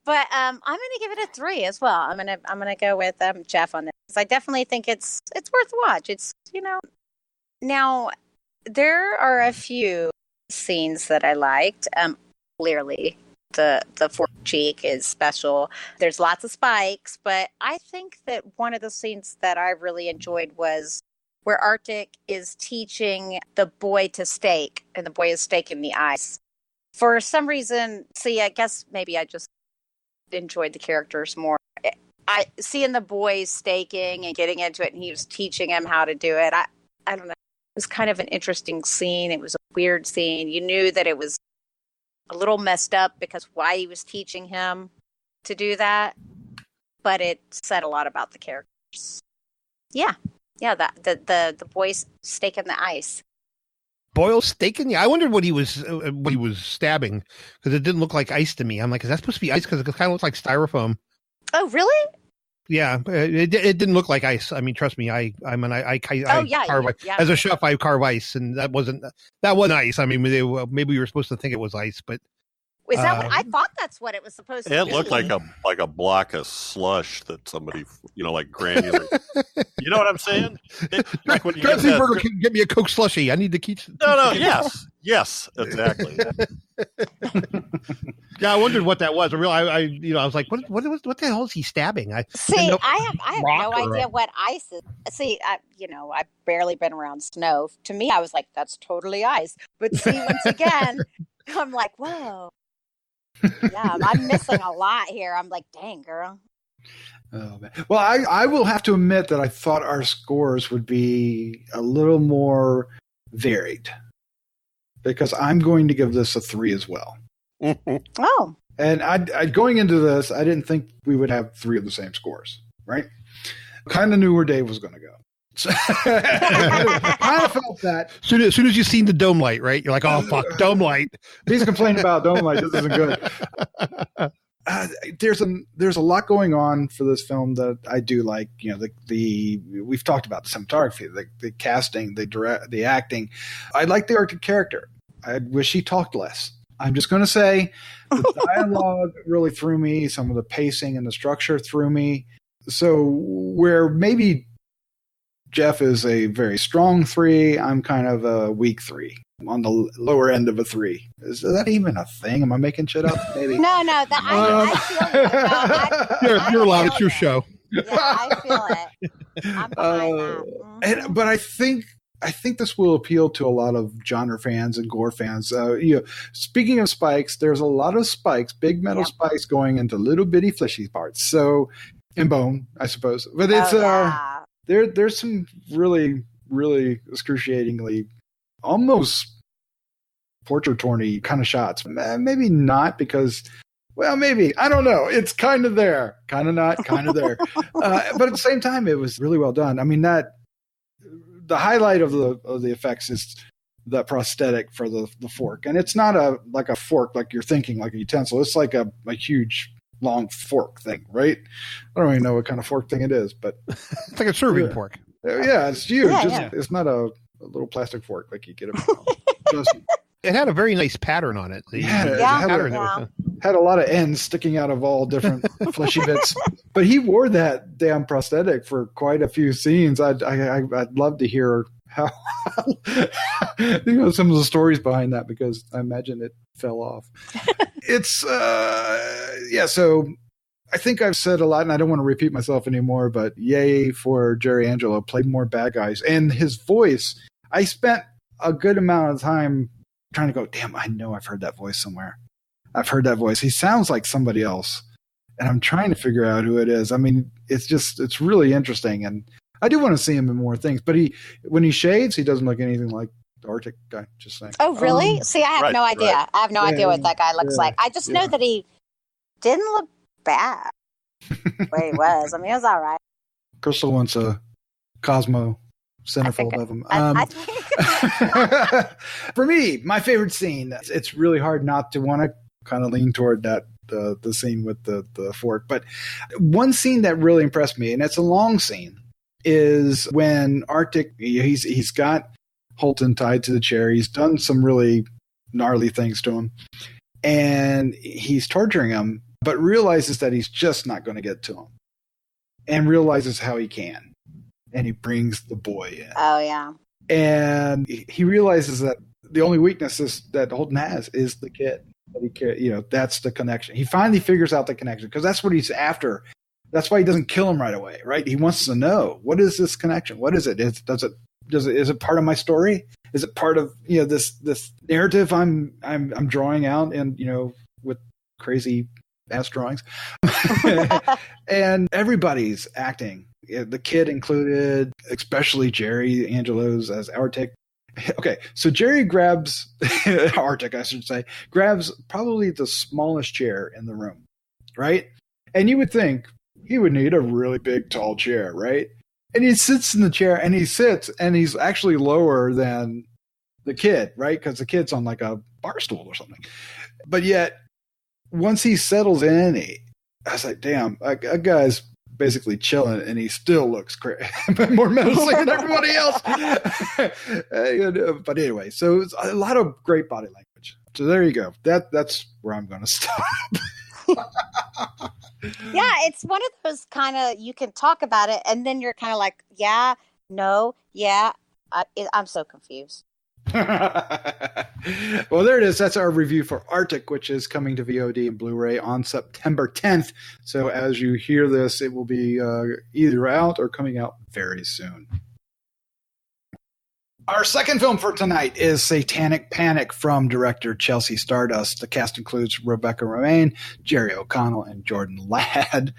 But I'm going to give it a 3 as well. I'm going to go with Jeff on this. I definitely think it's worth a watch. It's, now there are a few scenes that I liked. Clearly the fork cheek is special. There's lots of spikes, but I think that one of the scenes that I really enjoyed was where Artik is teaching the boy to stake, and the boy is staking the ice. For some reason, I guess maybe I just enjoyed the characters more. I seeing the boy staking and getting into it, and he was teaching him how to do it. I don't know. It was kind of an interesting scene. It was a weird scene. You knew that it was a little messed up because why he was teaching him to do that, but it said a lot about the characters. Yeah. The boy's staking the ice. Boyle staking? Yeah, I wondered what he was stabbing, because it didn't look like ice to me. I'm like, is that supposed to be ice? Because it kind of looks like styrofoam. Oh, really? Yeah, it didn't look like ice. I mean, trust me, I carve ice. As a chef, I carve ice, and that wasn't ice. I mean, maybe we were supposed to think it was ice, but is that what I thought? That's what it was supposed to be. It looked like a block of slush that somebody, like granular. You know what I'm saying? Like when you Burger can get me a Coke slushy. I need to keep. No, yes, exactly. Yeah, I wondered what that was. I was like, what the hell is he stabbing? I have no idea what ice is. See, I've barely been around snow. To me, I was like, that's totally ice. But see, once again, I'm like, whoa. Yeah, I'm missing a lot here. I'm like, dang, girl. Oh, man. Well, I will have to admit that I thought our scores would be a little more varied, because I'm going to give this a 3 as well. Oh. And I going into this, I didn't think we would have 3 of the same scores, right? Kind of knew where Dave was going to go. So, kind of felt that. As soon as you seen the dome light, right? You're like, oh, fuck, dome light. He's complaining about dome light. This isn't good. There's a lot going on for this film that I do like. We've talked about the cinematography, the casting, the acting. I like the Artik character. I wish he talked less. I'm just going to say the dialogue really threw me. Some of the pacing and the structure threw me. So where maybe Jeff is a very strong 3, I'm kind of a weak 3. I'm on the lower end of a 3. Is that even a thing? Am I making shit up? Maybe. No. I feel you. You're allowed. It's your show. Yeah, I feel it. I'm behind that. But I think I think this will appeal to a lot of genre fans and gore fans. Speaking of spikes, there's a lot of spikes, big metal spikes going into little bitty fleshy parts. So, and bone, I suppose. But it's there's some really, really excruciatingly, almost portrait-torny kind of shots. Maybe not because. Well, maybe. I don't know. It's kind of there. Kind of not, kind of there. But at the same time, it was really well done. I mean, the highlight of the effects is the prosthetic for the fork. And it's not like a fork like you're thinking, like a utensil. It's like a huge, long fork thing, right? I don't even know what kind of fork thing it is, but it's like a serving fork. Yeah, it's huge. It's not a little plastic fork like you get it. It had a very nice pattern on it. Had a lot of ends sticking out of all different fleshy bits. But he wore that damn prosthetic for quite a few scenes. I'd love to hear how some of the stories behind that, because I imagine it fell off. It's so I think I've said a lot, and I don't want to repeat myself anymore, but yay for Jerry Angelo. Played more bad guys. And his voice, I spent a good amount of time trying to go, damn, I know I've heard that voice somewhere. I've heard that voice. He sounds like somebody else. And I'm trying to figure out who it is. I mean, it's really interesting. And I do want to see him in more things. But when he shaves, he doesn't look anything like the Artik guy, just saying. Oh, really? See, I have no idea. Right. I have no idea what that guy looks like. I just know that he didn't look bad the way he was. I mean, he was all right. Crystal wants a Cosmo centerfold of them. For me, my favorite scene, it's really hard not to want to kind of lean toward that the scene with the fork. But one scene that really impressed me, and it's a long scene, is when Artik, he's got Holton tied to the chair. He's done some really gnarly things to him, and he's torturing him, but realizes that he's just not going to get to him, and realizes how he can. And he brings the boy in. Oh, yeah. And he realizes that the only weaknesses that Holton has is the kid. That's the connection. He finally figures out the connection, because that's what he's after. That's why he doesn't kill him right away, right? He wants to know, what is this connection? What is it? Is it part of my story? Is it part of this narrative I'm drawing out and with crazy ass drawings? And everybody's acting. The kid included, especially Jerry Angelo's as Artik. Okay, so Jerry grabs Artik, I should say, grabs probably the smallest chair in the room, right? And you would think he would need a really big, tall chair, right? And he sits in the chair, and he's actually lower than the kid, right? Because the kid's on like a bar stool or something. But yet, once he settles in, I was like, damn, a guy's basically chilling, and he still looks more menacing than everybody else. But anyway, so it's a lot of great body language. So there you go. That's where I'm going to stop. Yeah, it's one of those kind of, you can talk about it, and then you're kind of like, yeah, no, yeah. I'm so confused. Well, there it is. That's our review for Artik, which is coming to VOD and Blu-ray on September 10th. So as you hear this, it will be either out or coming out very soon. Our second film for tonight is Satanic Panic from director Chelsea Stardust. The cast includes Rebecca Romijn, Jerry O'Connell, and Jordan Ladd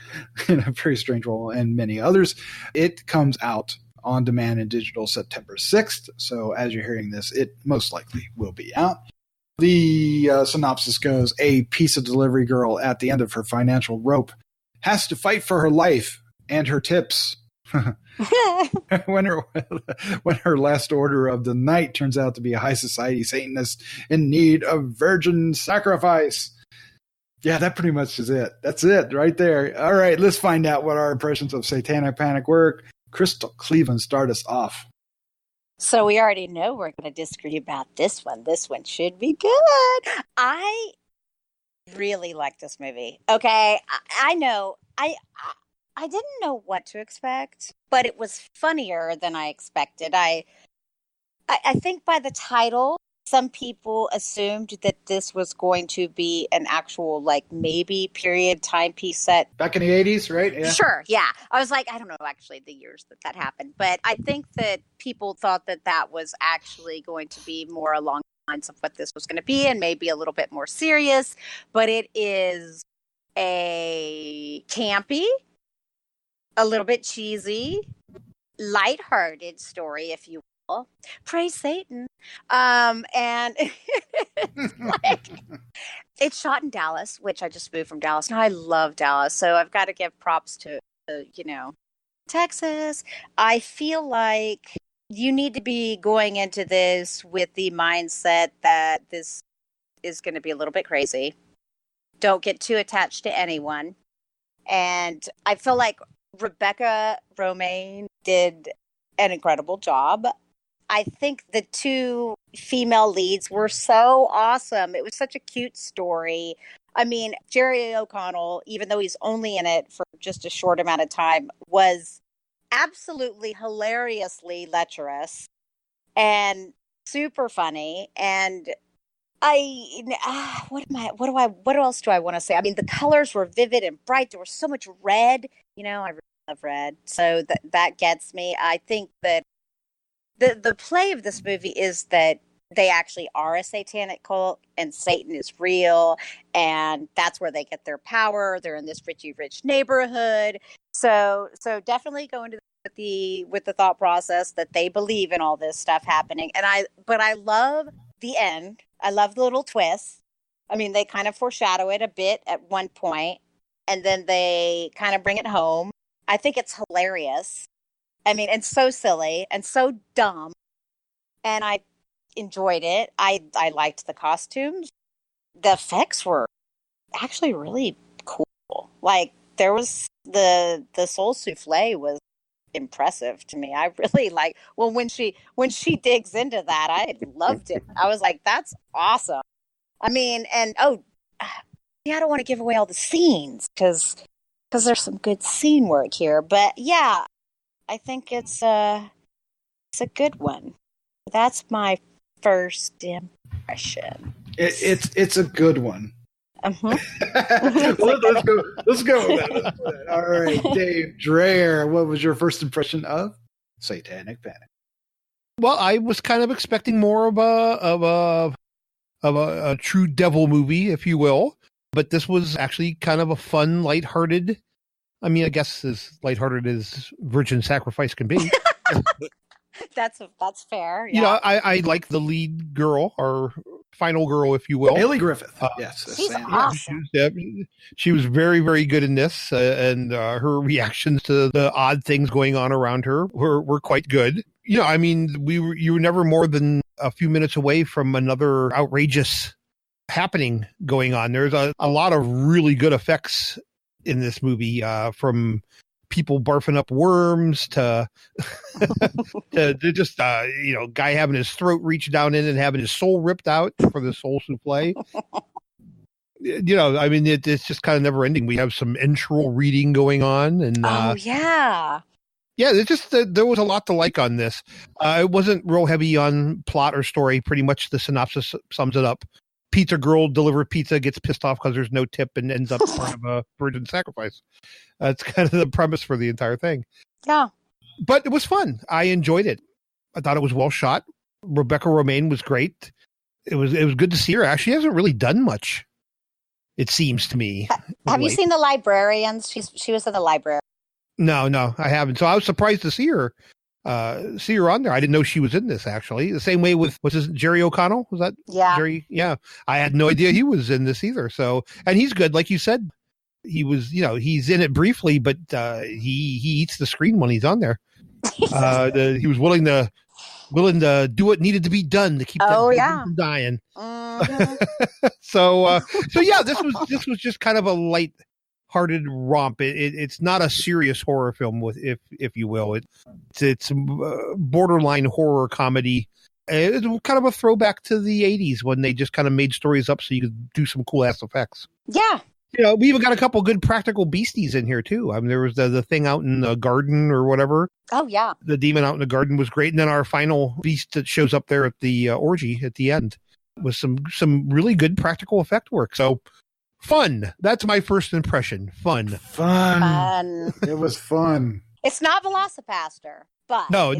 in a very strange role, and many others. It comes out on demand and digital September 6th. So as you're hearing this, it most likely will be out. The synopsis goes, a pizza delivery girl at the end of her financial rope has to fight for her life and her tips. when her last order of the night turns out to be a high society Satanist in need of virgin sacrifice. Yeah, that pretty much is it. That's it right there. All right, let's find out what our impressions of Satanic Panic were. Crystal Cleveland, start us off. So we already know we're going to disagree about this one. This one should be good. I really like this movie. Okay, I know. I didn't know what to expect, but it was funnier than I expected. I think by the title, some people assumed that this was going to be an actual, like, maybe period timepiece set. Back in the 80s, right? Yeah. Sure, yeah. I was like, I don't know actually the years that happened, but I think that people thought that that was actually going to be more along the lines of what this was going to be and maybe a little bit more serious, but it is a campy, a little bit cheesy, lighthearted story, if you will. Praise Satan. And it's like, it's shot in Dallas, which I just moved from Dallas. Now I love Dallas, so I've got to give props to Texas. I feel like you need to be going into this with the mindset that this is going to be a little bit crazy. Don't get too attached to anyone. And I feel like Rebecca Romijn did an incredible job. I think the two female leads were so awesome. It was such a cute story. I mean, Jerry O'Connell, even though he's only in it for just a short amount of time, was absolutely hilariously lecherous and super funny. And what else do I want to say? I mean, the colors were vivid and bright. There was so much red. I really love red. So that gets me. I think that the play of this movie is that they actually are a satanic cult and Satan is real, and that's where they get their power. They're in this rich neighborhood. So definitely go into with the thought process that they believe in all this stuff happening. But I love the end. I love the little twist. I mean, they kind of foreshadow it a bit at one point, and then they kind of bring it home. I think it's hilarious. I mean, and so silly and so dumb. And I enjoyed it. I liked the costumes. The effects were actually really cool. Like, there was the soul souffle was impressive to me. I really when she digs into that, I loved it. I was like, that's awesome. I mean, and I don't want to give away all the scenes because there's some good scene work here, but yeah, I think it's a good one. That's my first impression. It's a good one. Uh-huh. Let's go with that. All right, Dave Dreher, what was your first impression of Satanic Panic? Well, I was kind of expecting more of a true devil movie, if you will, but this was actually kind of a fun, lighthearted. I mean, I guess as lighthearted as Virgin Sacrifice can be. That's fair. Yeah. I like the lead girl, or final girl, if you will. Haley Griffith. Yes. She's awesome. She was very, very good in this, and her reactions to the odd things going on around her were quite good. I mean, you were never more than a few minutes away from another outrageous happening going on. There's a lot of really good effects in this movie, from people barfing up worms to just guy having his throat reached down in and having his soul ripped out for the soul souffle. I mean, it's just kind of never ending. We have some intro reading going on, and yeah, it's just there was a lot to like on this. It wasn't real heavy on plot or story. Pretty much the synopsis sums it up. Pizza girl delivered pizza, gets pissed off because there's no tip, and ends up part of a virgin sacrifice. That's kind of the premise for the entire thing. Yeah. But it was fun. I enjoyed it. I thought it was well shot. Rebecca Romijn was great. It was good to see her. Actually, she hasn't really done much, it seems to me. Have you seen The Librarians? She was in The Library. No, I haven't. So I was surprised to see her on there. I didn't know she was in this, actually. The same way with, what's his, Jerry O'Connell? Was that? Yeah. Jerry? Yeah. I had no idea he was in this either. So, and he's good. Like you said, he was, he's in it briefly, but he eats the screen when he's on there. He was willing to do what needed to be done to keep from dying. Mm-hmm. So yeah, this was just kind of a light-hearted romp. It's not a serious horror film, if you will. It's borderline horror comedy. It's kind of a throwback to the 80s when they just kind of made stories up so you could do some cool ass effects. Yeah. We even got a couple good practical beasties in here too. I mean, there was the thing out in the garden or whatever. Oh yeah. The demon out in the garden was great. And then our final beast that shows up there at the orgy at the end. with some really good practical effect work. So fun. That's my first impression. Fun. It was fun. It's not Velocipaster, but No, it's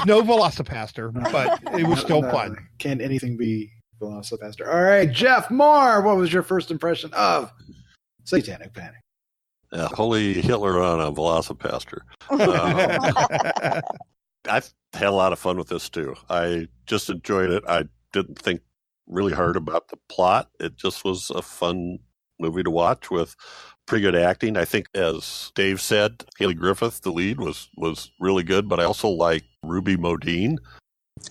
no Velocipaster, but it was still fun. Can anything be Velocipaster? All right, Jeff Mohr, what was your first impression of Satanic Panic? Holy Hitler on a Velocipaster. I've had a lot of fun with this too. I just enjoyed it. I didn't think really hard about the plot. It just was a fun movie to watch with pretty good acting. I think, as Dave said, Haley Griffith, the lead, was really good, but I also like Ruby Modine.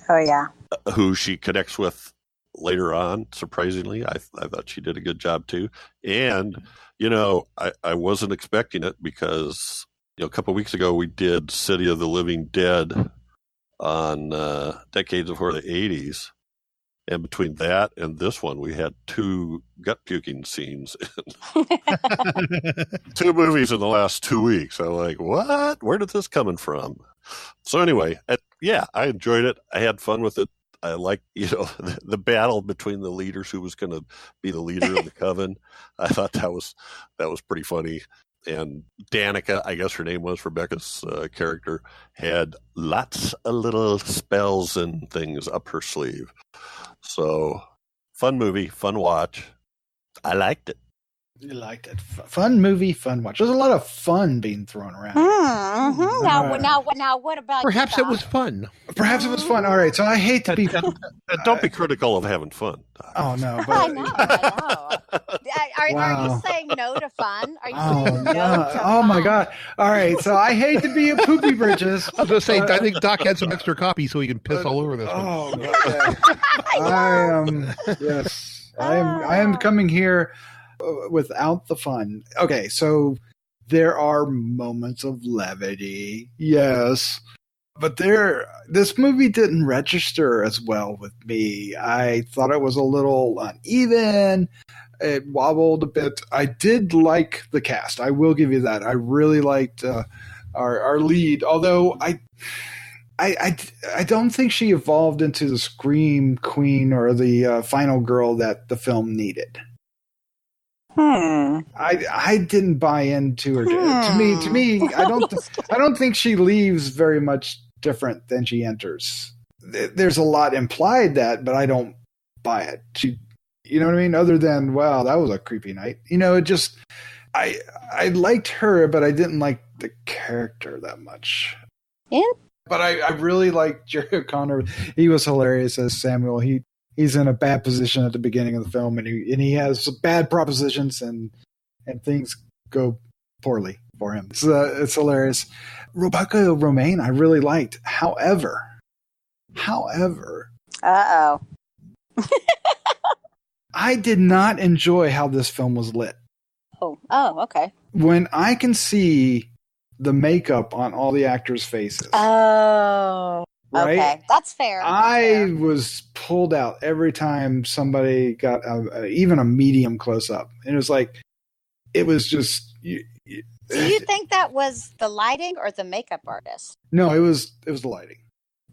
Oh, yeah. Who she connects with later on, surprisingly. I thought she did a good job too. And, I wasn't expecting it because, a couple of weeks ago we did City of the Living Dead on decades before the 80s. And between that and this one, we had 2 gut puking scenes in 2 movies in the last 2 weeks. I'm like, what? Where did this coming from? So anyway, I enjoyed it. I had fun with it. I liked, the battle between the leaders, who was going to be the leader of the coven. I thought that was pretty funny. And Danica, I guess her name was, Rebecca's character, had lots of little spells and things up her sleeve. So, fun movie, fun watch. I liked it. You liked it. Fun movie, fun watch. There's a lot of fun being thrown around. Mm-hmm. Now, what about Perhaps it was fun. Perhaps it was fun. All right, so I hate to be... Don't be critical of having fun. Oh, no. But... I know. Are you saying no to fun? Are you saying no to Oh, fun? my God. All right, so I hate to be a poopy britches. I was going to say, I think Doc had some extra copies so he can piss all over this one. Oh, God. I am... Yes. I am coming here... without the fun. Okay, so there are moments of levity, yes, but this movie didn't register as well with me. I thought it was a little uneven. It wobbled a bit. I did like the cast. I will give you that. I really liked our lead, although I don't think she evolved into the scream queen or the final girl that the film needed. I didn't buy into her. To me, I don't think she leaves very much different than she enters. There's a lot implied but I don't buy it. You know what I mean? Other than, wow, that was a creepy night. It just, I liked her, but I didn't like the character that much. Yeah. But I really liked Jerry O'Connor. He was hilarious as Samuel. He's in a bad position at the beginning of the film, and he has bad propositions, and things go poorly for him. So it's hilarious. Rebecca Romijn, I really liked. However, Uh-oh. I did not enjoy how this film was lit. Oh, okay. When I can see the makeup on all the actors' faces. Oh. Right? Okay, that's fair. I was pulled out every time somebody got even a medium close up. And it was just. Do you think that was the lighting or the makeup artist? No, it was the lighting.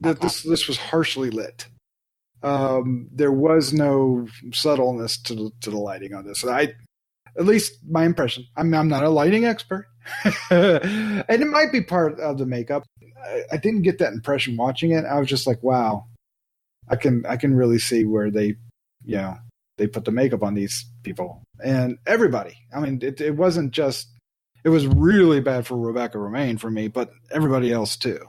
Okay. This was harshly lit. There was no subtleness to the lighting on this. At least my impression. I'm not a lighting expert, and it might be part of the makeup. I didn't get that impression watching it. I was just like, wow, I can really see where they put the makeup on these people and everybody. I mean, it wasn't just, it was really bad for Rebecca Romijn for me, but everybody else too.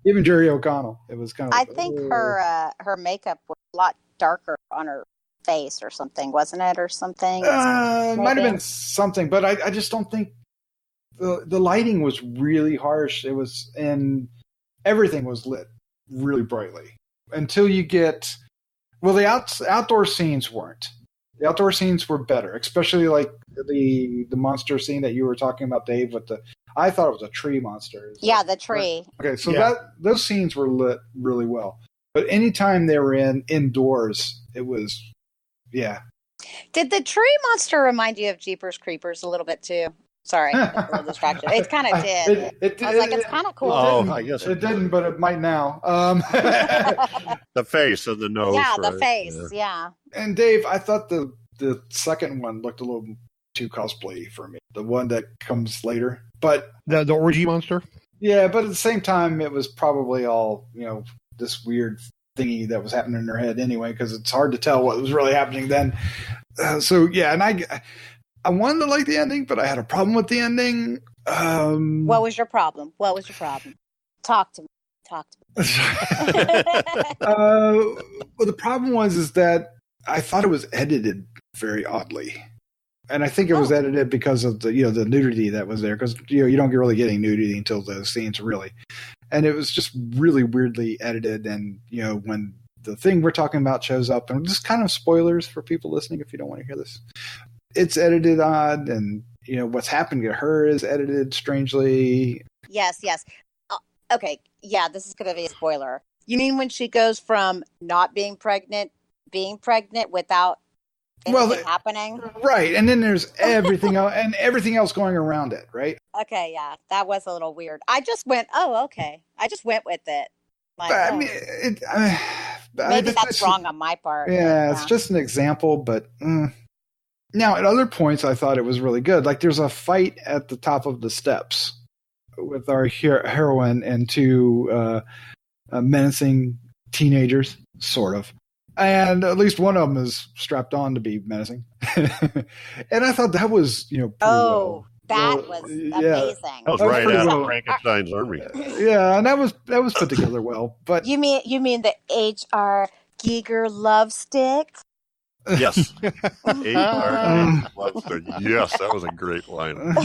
Even Jerry O'Connell. It was kind of. I think her makeup was a lot darker on her face or something, wasn't it, or something? It might have been something, but I just don't think. The lighting was really harsh. It was, and everything was lit really brightly until you get, well, the outdoor scenes weren't. The outdoor scenes were better, especially like the monster scene that you were talking about, Dave, I thought it was a tree monster. Yeah, the tree. Okay, so those scenes were lit really well. But anytime they were indoors, it was, yeah. Did the tree monster remind you of Jeepers Creepers a little bit too? Sorry, a little distraction. It kind of did. I was like, it's kind of cool. I guess it didn't, but it might now. The face and the nose. Yeah, right? the face. Yeah. And Dave, I thought the second one looked a little too cosplay for me. The one that comes later, but The orgy monster. yeah, but at the same time, it was probably all this weird thingy that was happening in her head anyway, because it's hard to tell what was really happening then. So yeah, and I wanted to like the ending, but I had a problem with the ending. What was your problem? Talk to me. Well, the problem is that I thought it was edited very oddly, and I think it was edited because of the the nudity that was there, because you don't really get any nudity until those scenes really, and it was just really weirdly edited. And when the thing we're talking about shows up, and just kind of spoilers for people listening if you don't want to hear this, it's edited odd, and what's happening to her is edited strangely. Yes. Okay. Yeah, this is going to be a spoiler. You mean when she goes from not being pregnant without anything happening? Right. And then there's everything else, and everything else going around it, right? Okay, yeah. That was a little weird. I just went, oh, okay. I just went with it. Like, I mean, maybe that's wrong on my part. Yeah, it's just an example, but now at other points I thought it was really good. Like there's a fight at the top of the steps with our heroine and two menacing teenagers, sort of. And at least one of them is strapped on to be menacing. And I thought that was, that was amazing. That was right out of Frankenstein's Army. Yeah, and that was put together well. But you mean the H.R. Giger love stick? Yes. H.R. love stick. Yes, that was a great line.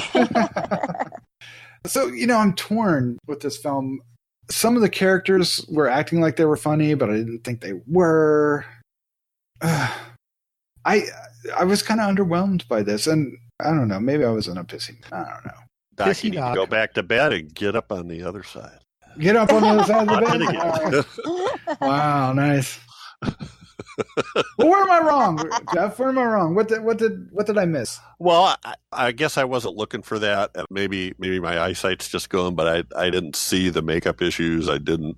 So, I'm torn with this film. Some of the characters were acting like they were funny, but I didn't think they were. I was kind of underwhelmed by this, and I don't know. Maybe I was in a pissy. I don't know. Doc, you need to go back to bed and get up on the other side. Get up on the other side of the bed. Wow, nice. Well, where am I wrong, Jeff? Where am I wrong? What did I miss? Well, I guess I wasn't looking for that. Maybe my eyesight's just going, but I didn't see the makeup issues. I didn't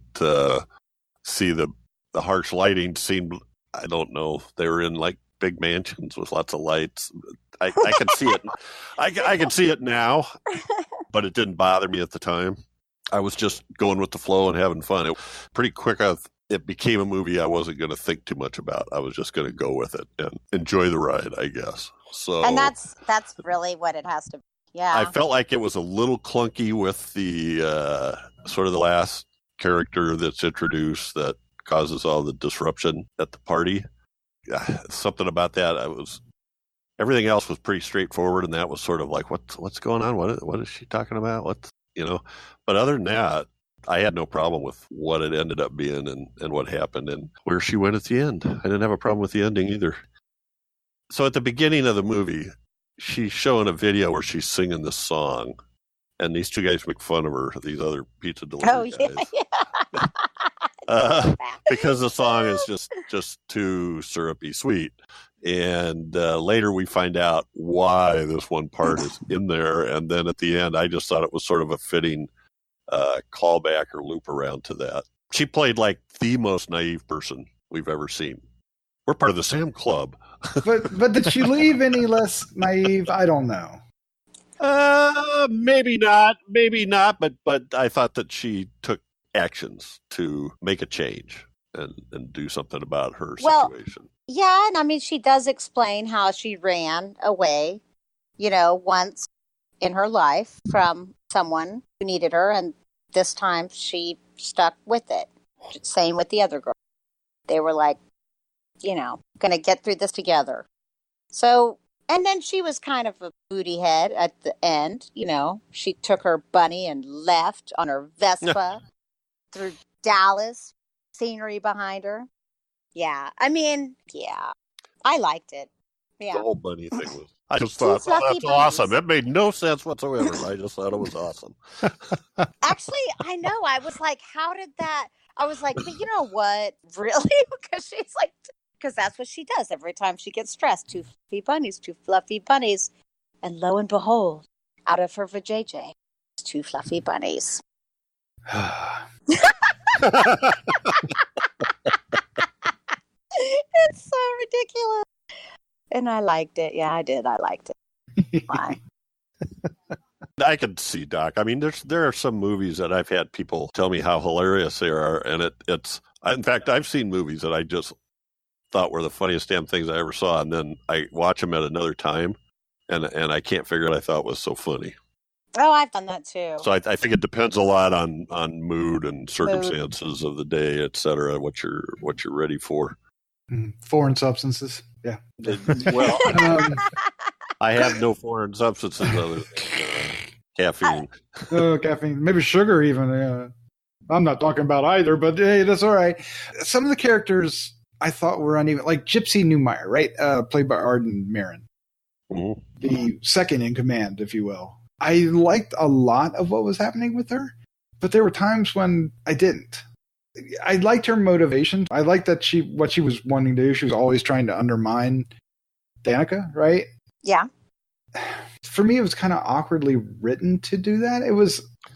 see the harsh lighting. Seemed, I don't know, they were in like big mansions with lots of lights. I can see it. I can see it now, but it didn't bother me at the time. I was just going with the flow and having fun. Pretty quick, it became a movie I wasn't going to think too much about. I was just going to go with it and enjoy the ride, I guess. So, and that's really what it has to be. Yeah. I felt like it was a little clunky with the sort of the last character that's introduced that causes all the disruption at the party. Something about that. Everything else was pretty straightforward, and that was sort of like, what's going on? What is she talking about? But other than that, I had no problem with what it ended up being and what happened and where she went at the end. I didn't have a problem with the ending either. So at the beginning of the movie, she's showing a video where she's singing this song, and these two guys make fun of her, these other pizza delivery guys. Yeah. Because the song is just too syrupy sweet. And later we find out why this one part is in there. And then at the end, I just thought it was sort of a fitting callback or loop around to that. She played like the most naive person we've ever seen. We're part of the Sam Club. But did she leave any less naive? I don't know. Maybe not. But I thought that she took actions to make a change and do something about her situation. Yeah, and I mean, she does explain how she ran away, once in her life from someone who needed her, and this time she stuck with it. Same with the other girl. They were like, going to get through this together. So, and then she was kind of a booty head at the end, She took her bunny and left on her Vespa through Dallas, scenery behind her. Yeah, I mean, yeah, I liked it. Yeah. The whole bunny thing was, I just thought, that's awesome. It made no sense whatsoever. I just thought it was awesome. Actually, I know. I was like, how did that? I was like, but you know what? Really? Because that's what she does every time she gets stressed. Two fluffy bunnies. And lo and behold, out of her vajayjay. Two fluffy bunnies. It's so ridiculous. And I liked it. Yeah, I did. I liked it. Why? I could see, Doc. I mean, there are some movies that I've had people tell me how hilarious they are, and it's. In fact, I've seen movies that I just thought were the funniest damn things I ever saw, and then I watch them at another time, and I can't figure out what I thought was so funny. Oh, I've done that too. So I think it depends a lot on mood and circumstances of the day, et cetera, what you're ready for. Foreign substances. Yeah. Well, I have no foreign substances other than caffeine. Caffeine. Maybe sugar even. I'm not talking about either, but hey, that's all right. Some of the characters I thought were uneven, like Gypsy Newmeyer, right? Played by Arden Mirren. Mm-hmm. The second in command, if you will. I liked a lot of what was happening with her, but there were times when I didn't. I liked her motivation. I liked that what she was wanting to do. She was always trying to undermine Danica, right? Yeah. For me, it was kind of awkwardly written to do that. There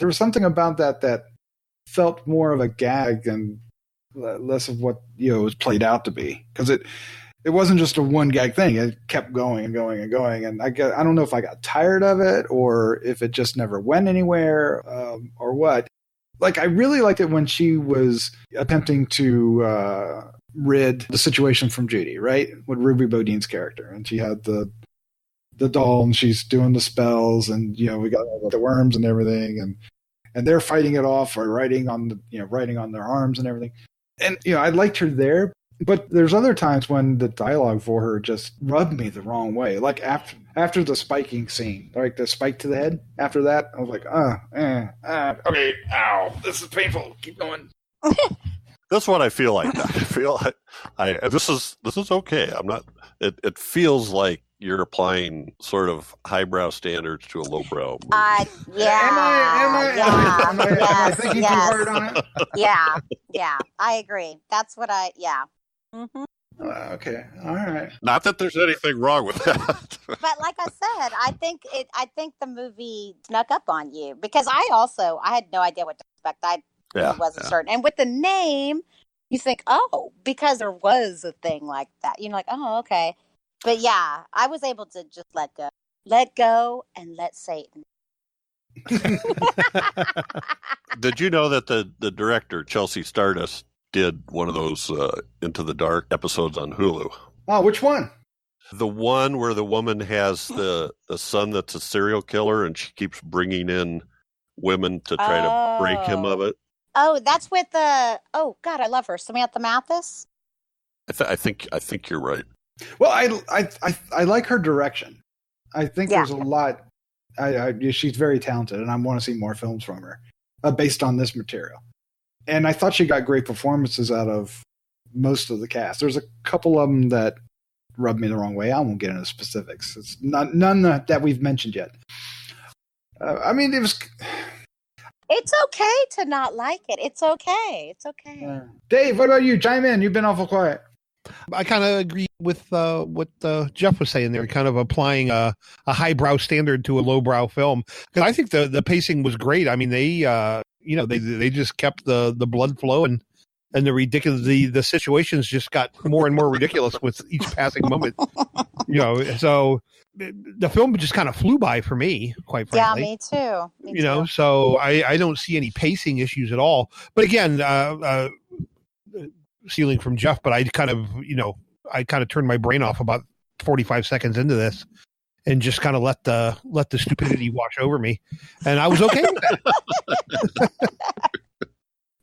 was something about that felt more of a gag and less of what it was played out to be, because it wasn't just a one gag thing. It kept going and going and going, and I don't know if I got tired of it or if it just never went anywhere or what. Like, I really liked it when she was attempting to rid the situation from Judy, right? With Ruby Bodine's character, and she had the doll, and she's doing the spells, and we got all the worms and everything, and they're fighting it off or writing on their arms and everything. And I liked her there, but there's other times when the dialogue for her just rubbed me the wrong way. Like after the spiking scene, like the spike to the head. After that, I was like, okay, ow, this is painful. Keep going. That's what I feel like. I feel like this is okay. I'm not. It feels like you're applying sort of highbrow standards to a lowbrow movie. Am I thinking too hard on it? Yeah, I agree. That's what Mm-hmm. Okay, all right. Not that there's anything wrong with that. But like I said, I think the movie snuck up on you, because I had no idea what to expect. I wasn't certain. And with the name, you think, oh, because there was a thing like that. Like, oh, okay. But yeah, I was able to just let go and let Satan. Did you know that the director, Chelsea Stardust, did one of those Into the Dark episodes on Hulu? Oh, which one? The one where the woman has the son that's a serial killer, and she keeps bringing in women to try to break him of it. Oh, that's with oh God, I love her, Samantha Mathis. I think you're right. Well, I like her direction. I think there's a lot. She's very talented, and I want to see more films from her based on this material. And I thought she got great performances out of most of the cast. There's a couple of them that rubbed me the wrong way. I won't get into specifics. It's none that we've mentioned yet. I mean, it was. It's okay to not like it. It's okay. It's okay. Dave, what about you? Chime in. You've been awful quiet. I kind of agree with what Jeff was saying there, kind of applying a highbrow standard to a lowbrow film. Because I think the pacing was great. I mean, they just kept the blood flow, and the situations just got more and more ridiculous with each passing moment. So the film just kind of flew by for me, quite frankly. Yeah, me too. So I don't see any pacing issues at all. But again, stealing from Jeff, but I kind of turned my brain off about 45 seconds into this and just kind of let the stupidity wash over me, and I was okay with that.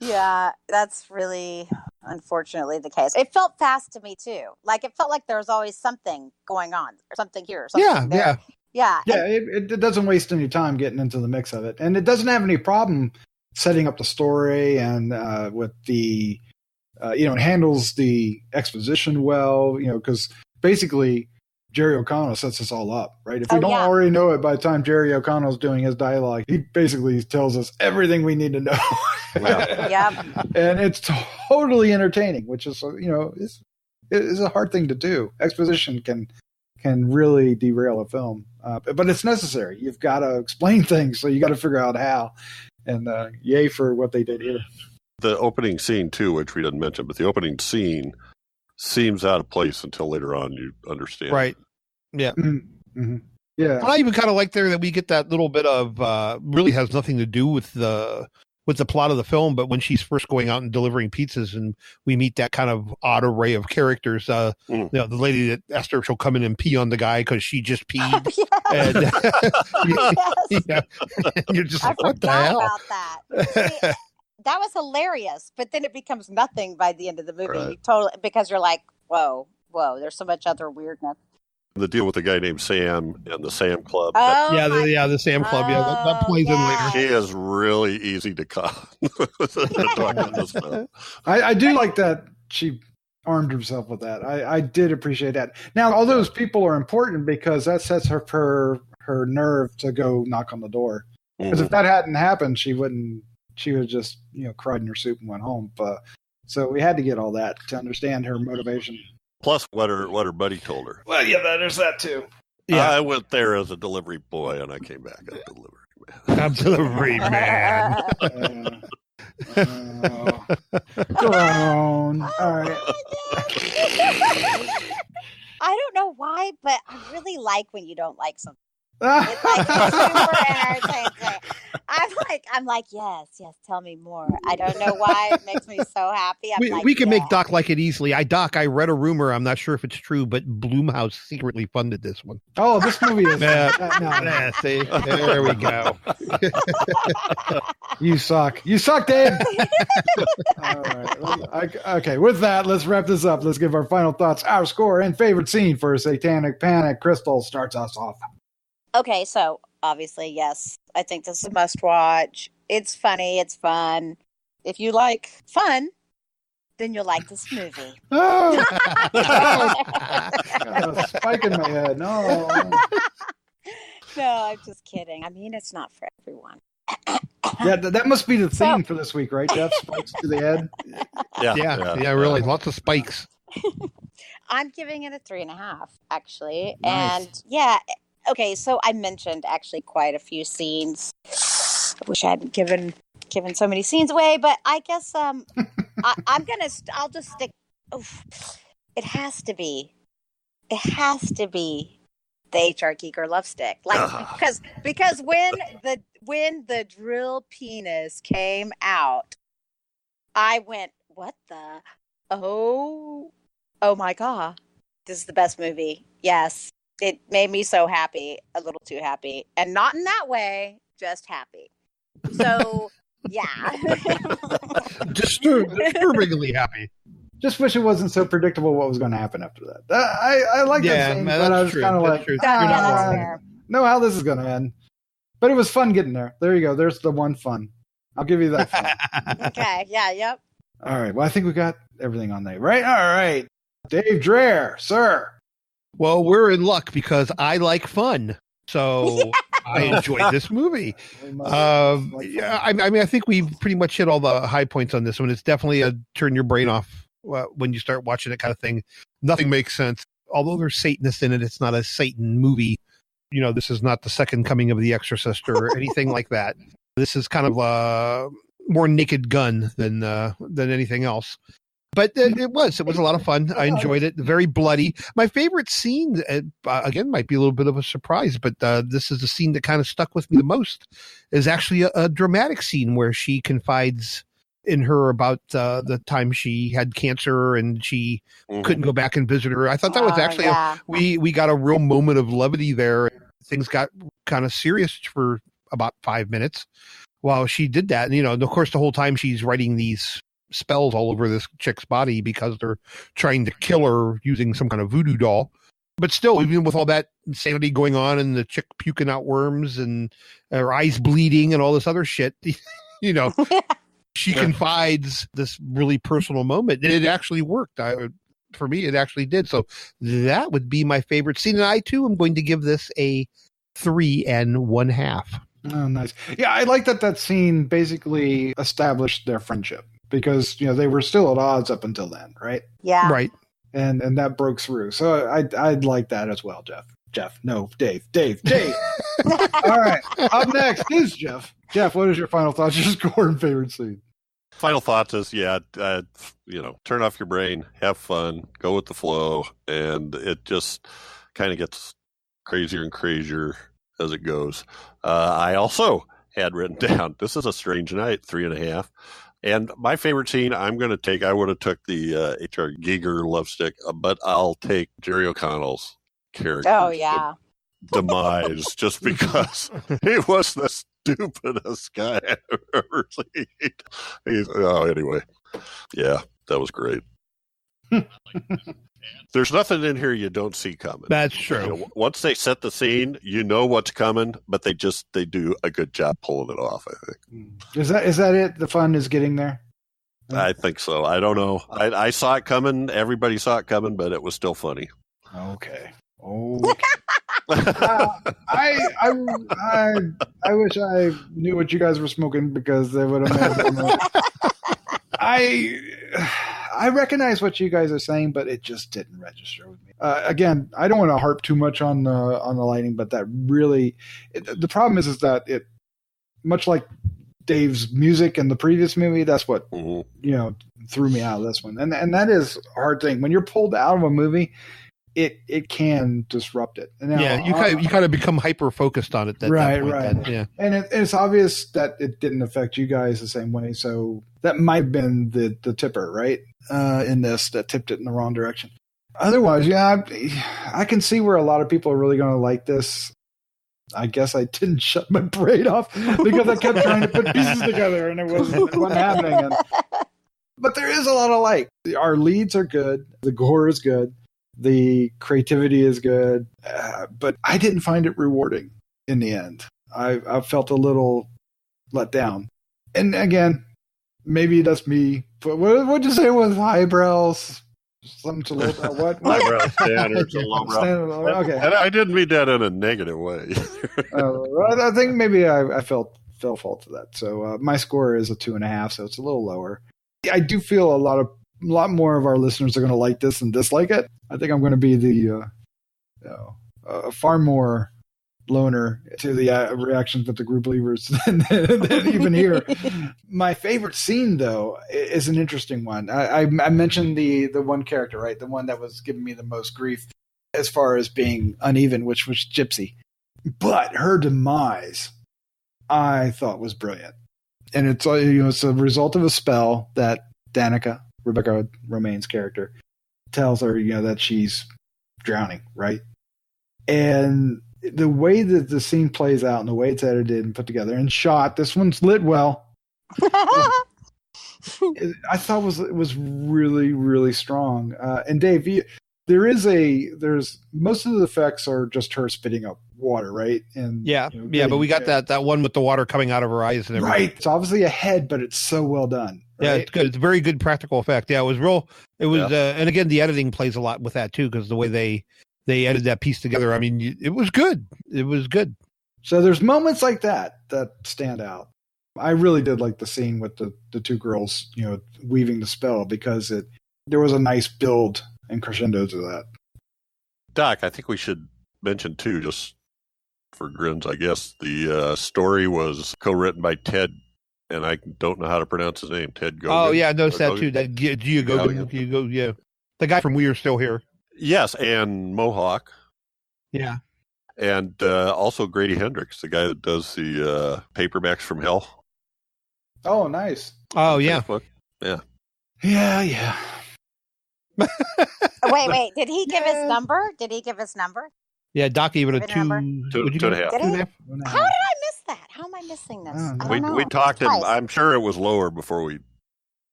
Yeah, that's really unfortunately the case. It felt fast to me too. Like it felt like there was always something going on, or something here, or something there. Yeah. It doesn't waste any time getting into the mix of it, and it doesn't have any problem setting up the story and with the. It handles the exposition well, because basically Jerry O'Connell sets us all up, right? If we don't already know it by the time Jerry O'Connell's doing his dialogue, he basically tells us everything we need to know. Yeah. And it's totally entertaining, which is, is a hard thing to do. Exposition can can really derail a film. But it's necessary. You've got to explain things, so you got to figure out how. And yay for what they did here. The opening scene, too, which we didn't mention, but the opening scene seems out of place until later on you understand. Right. Yeah. Mm-hmm. Yeah. I even kind of like there that we get that little bit of really has nothing to do with the plot of the film, but when she's first going out and delivering pizzas, and we meet that kind of odd array of characters. You know, the lady that asked her if she'll come in and pee on the guy because she just peed. And, and you're just like, what the hell? About that. That was hilarious, but then it becomes nothing by the end of the movie. Right. Totally, because you're like, whoa, there's so much other weirdness. The deal with the guy named Sam and the Sam Club. The Sam Club. That plays in later. He is really easy to talk in this film. I do like that she armed herself with that. I did appreciate that. Now, all those people are important because that sets her nerve to go knock on the door. Because if that hadn't happened, she would just, cried in her soup and went home. So we had to get all that to understand her motivation. Plus what her buddy told her. Well, yeah, there's that too. Yeah, I went there as a delivery boy, and I came back as a delivery man. I'm delivery man. Grown. All right. I don't know why, but I really like when you don't like something. It's like super entertaining. I'm like, yes, tell me more. I don't know why it makes me so happy. We can make Doc like it easily. I read a rumor. I'm not sure if it's true, but Blumhouse secretly funded this one. Oh, this movie is. See, there we go. You suck. You suck, Dave. All right. Okay, with that, let's wrap this up. Let's give our final thoughts, our score, and favorite scene for Satanic Panic. Crystal starts us off. Okay, so obviously, yes, I think this is a must watch. It's funny, it's fun. If you like fun, then you'll like this movie. Oh! Got a spike in my head. No, I'm just kidding. I mean, it's not for everyone. Yeah, that must be the theme for this week, right, Jeff? Spikes to the head. Yeah, really, lots of spikes. I'm giving it a 3.5, actually. Nice. And yeah. Okay, so I mentioned actually quite a few scenes. I wish I hadn't given so many scenes away, but I guess I'll just stick. It has to be the HR Keeker love stick, because when the drill penis came out, I went, what the? Oh my God, this is the best movie. Yes. It made me so happy, a little too happy, and not in that way, just happy. So, yeah. Disturbingly happy. Just wish it wasn't so predictable what was going to happen after that. I like that scene, but I was kind of like, know how this is going to end. But it was fun getting there. There you go. There's the one fun. I'll give you that fun. Okay. Yeah. Yep. All right. Well, I think we got everything on there, right? All right. Dave Dreher, sir. Well, we're in luck because I like fun. So I enjoyed this movie. I think we pretty much hit all the high points on this one. It's definitely a turn your brain off when you start watching it kind of thing. Nothing makes sense. Although there's Satanists in it, it's not a Satan movie. This is not the second coming of The Exorcist or anything like that. This is kind of a more Naked Gun than anything else. But it was a lot of fun. I enjoyed it. Very bloody. My favorite scene, again, might be a little bit of a surprise, but this is the scene that kind of stuck with me the most, is actually a dramatic scene where she confides in her about the time she had cancer and she couldn't go back and visit her. I thought that was actually, we got a real moment of levity there. Things got kind of serious for about 5 minutes while she did that. And, of course, the whole time she's writing these spells all over this chick's body because they're trying to kill her using some kind of voodoo doll. But still, even with all that insanity going on and the chick puking out worms and her eyes bleeding and all this other shit, she confides this really personal moment. And it actually worked. For me, it actually did. So that would be my favorite scene. And I, too, am going to give this a 3.5. Oh, nice. Yeah, I like that scene basically established their friendship. Because, they were still at odds up until then, right? Yeah. Right. and that broke through. So I'd like that as well, Jeff. No, Dave. All right. Up next is Jeff. Jeff, what is your final thoughts? Your score and favorite scene? Final thoughts is, turn off your brain, have fun, go with the flow, and it just kind of gets crazier and crazier as it goes. I also had written down, this is a strange night, 3.5. And my favorite scene, I would have took the H.R. Giger love stick, but I'll take Jerry O'Connell's character. Oh, yeah. Demise, just because he was the stupidest guy I've ever seen. Anyway. Yeah, that was great. There's nothing in here you don't see coming. That's true. Once they set the scene, you know what's coming, but they do a good job pulling it off, I think. Is that it? The fun is getting there? I think so. I don't know. I saw it coming. Everybody saw it coming, but it was still funny. Okay. I wish I knew what you guys were smoking, because they would have made I recognize what you guys are saying, but it just didn't register with me. Again, I don't want to harp too much on the lighting, but that really the problem is that it, much like Dave's music in the previous movie, that's what threw me out of this one, and that is a hard thing when you're pulled out of a movie. It can disrupt it. And now, you kind of become hyper focused on it. Right. Then, yeah, and it's obvious that it didn't affect you guys the same way. So that might have been the tipper, right? In this, that tipped it in the wrong direction. Otherwise, yeah, I can see where a lot of people are really going to like this. I guess I didn't shut my brain off because I kept trying to put pieces together, and it wasn't happening. But there is a lot of like. Our leads are good. The gore is good. The creativity is good, but I didn't find it rewarding in the end. I felt a little let down. And again, maybe that's me. But what'd you say it was? Highbrows? Something to low brow? What? Highbrow standards and lowbrow. Okay. And I didn't mean that in a negative way. I think maybe I fell fault to that. So my score is a 2.5, so it's a little lower. I do feel a lot more of our listeners are going to like this and dislike it. I think I'm going to be the far more loner to the reactions of the group believers than even here. My favorite scene, though, is an interesting one. I mentioned the one character, right? The one that was giving me the most grief as far as being uneven, which was Gypsy. But her demise, I thought, was brilliant. And it's a result of a spell that Danica, Rebecca Romaine's character, tells her, that she's drowning, right? And the way that the scene plays out and the way it's edited and put together and shot, this one's lit well. I thought it was really, really strong. And Dave, there's most of the effects are just her spitting up water, right? And but we got that one with the water coming out of her eyes and everything. Right. It's obviously a head, but it's so well done. Right? Yeah, it's good. It's a very good practical effect. Yeah, it was real. It was, and again, the editing plays a lot with that too, because the way they edited that piece together. I mean, it was good. It was good. So there's moments like that stand out. I really did like the scene with the two girls, weaving the spell, because there was a nice build and crescendo to that. Doc, I think we should mention too, just for grins, I guess, the story was co-written by Ted, and I don't know how to pronounce his name, Ted Gogan. Oh, yeah, I noticed that too. That Gogan, yeah. The guy from We Are Still Here. Yes, and Mohawk. Yeah. And also Grady Hendrix, the guy that does the Paperbacks from Hell. Oh, nice. Oh, yeah. Facebook. Yeah. Yeah. Wait. Did he give his number? Yeah, Doc gave it a 2. 2.5. How did I miss that? How am I missing this? I don't know. We talked, and I'm sure it was lower before we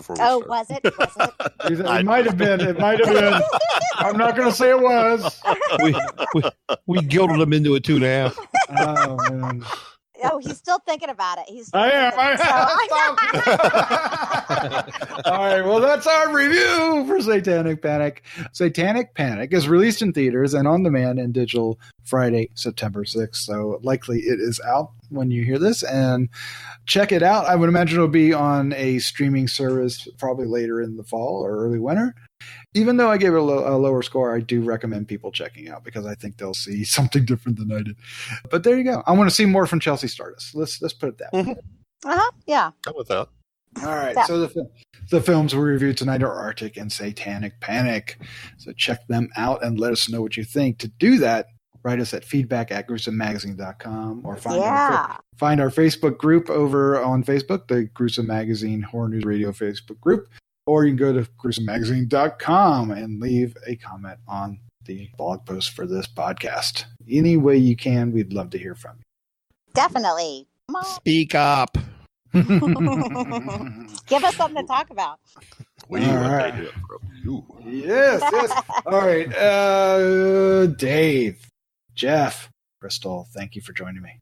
started. Was it? It might have been. I'm not going to say it was. We guilted him into a 2.5. Oh, man. Oh, he's still thinking about it. I am. All right. Well, that's our review for Satanic Panic. Satanic Panic is released in theaters and on demand and digital Friday, September 6th. So likely it is out when you hear this. And check it out. I would imagine it'll be on a streaming service probably later in the fall or early winter. Even though I gave it a lower score, I do recommend people checking out because I think they'll see something different than I did. But there you go. I want to see more from Chelsea Stardust. Let's put it that way. Yeah. How with that? All right. So the films we reviewed tonight are Artik and Satanic Panic. So check them out and let us know what you think. To do that, write us at feedback@gruesomemagazine.com or find our Facebook group over on Facebook, the Gruesome Magazine Horror News Radio Facebook group. Or you can go to gruesomemagazine.com and leave a comment on the blog post for this podcast. Any way you can, we'd love to hear from you. Definitely. Come on. Speak up. Give us something to talk about. We want to hear from you. Yes. All right. Dave, Jeff, Crystal, thank you for joining me.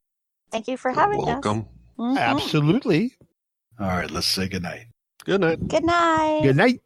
Thank you for having Welcome. us. Mm-hmm. Absolutely. All right. Let's say goodnight. Good night. Good night. Good night.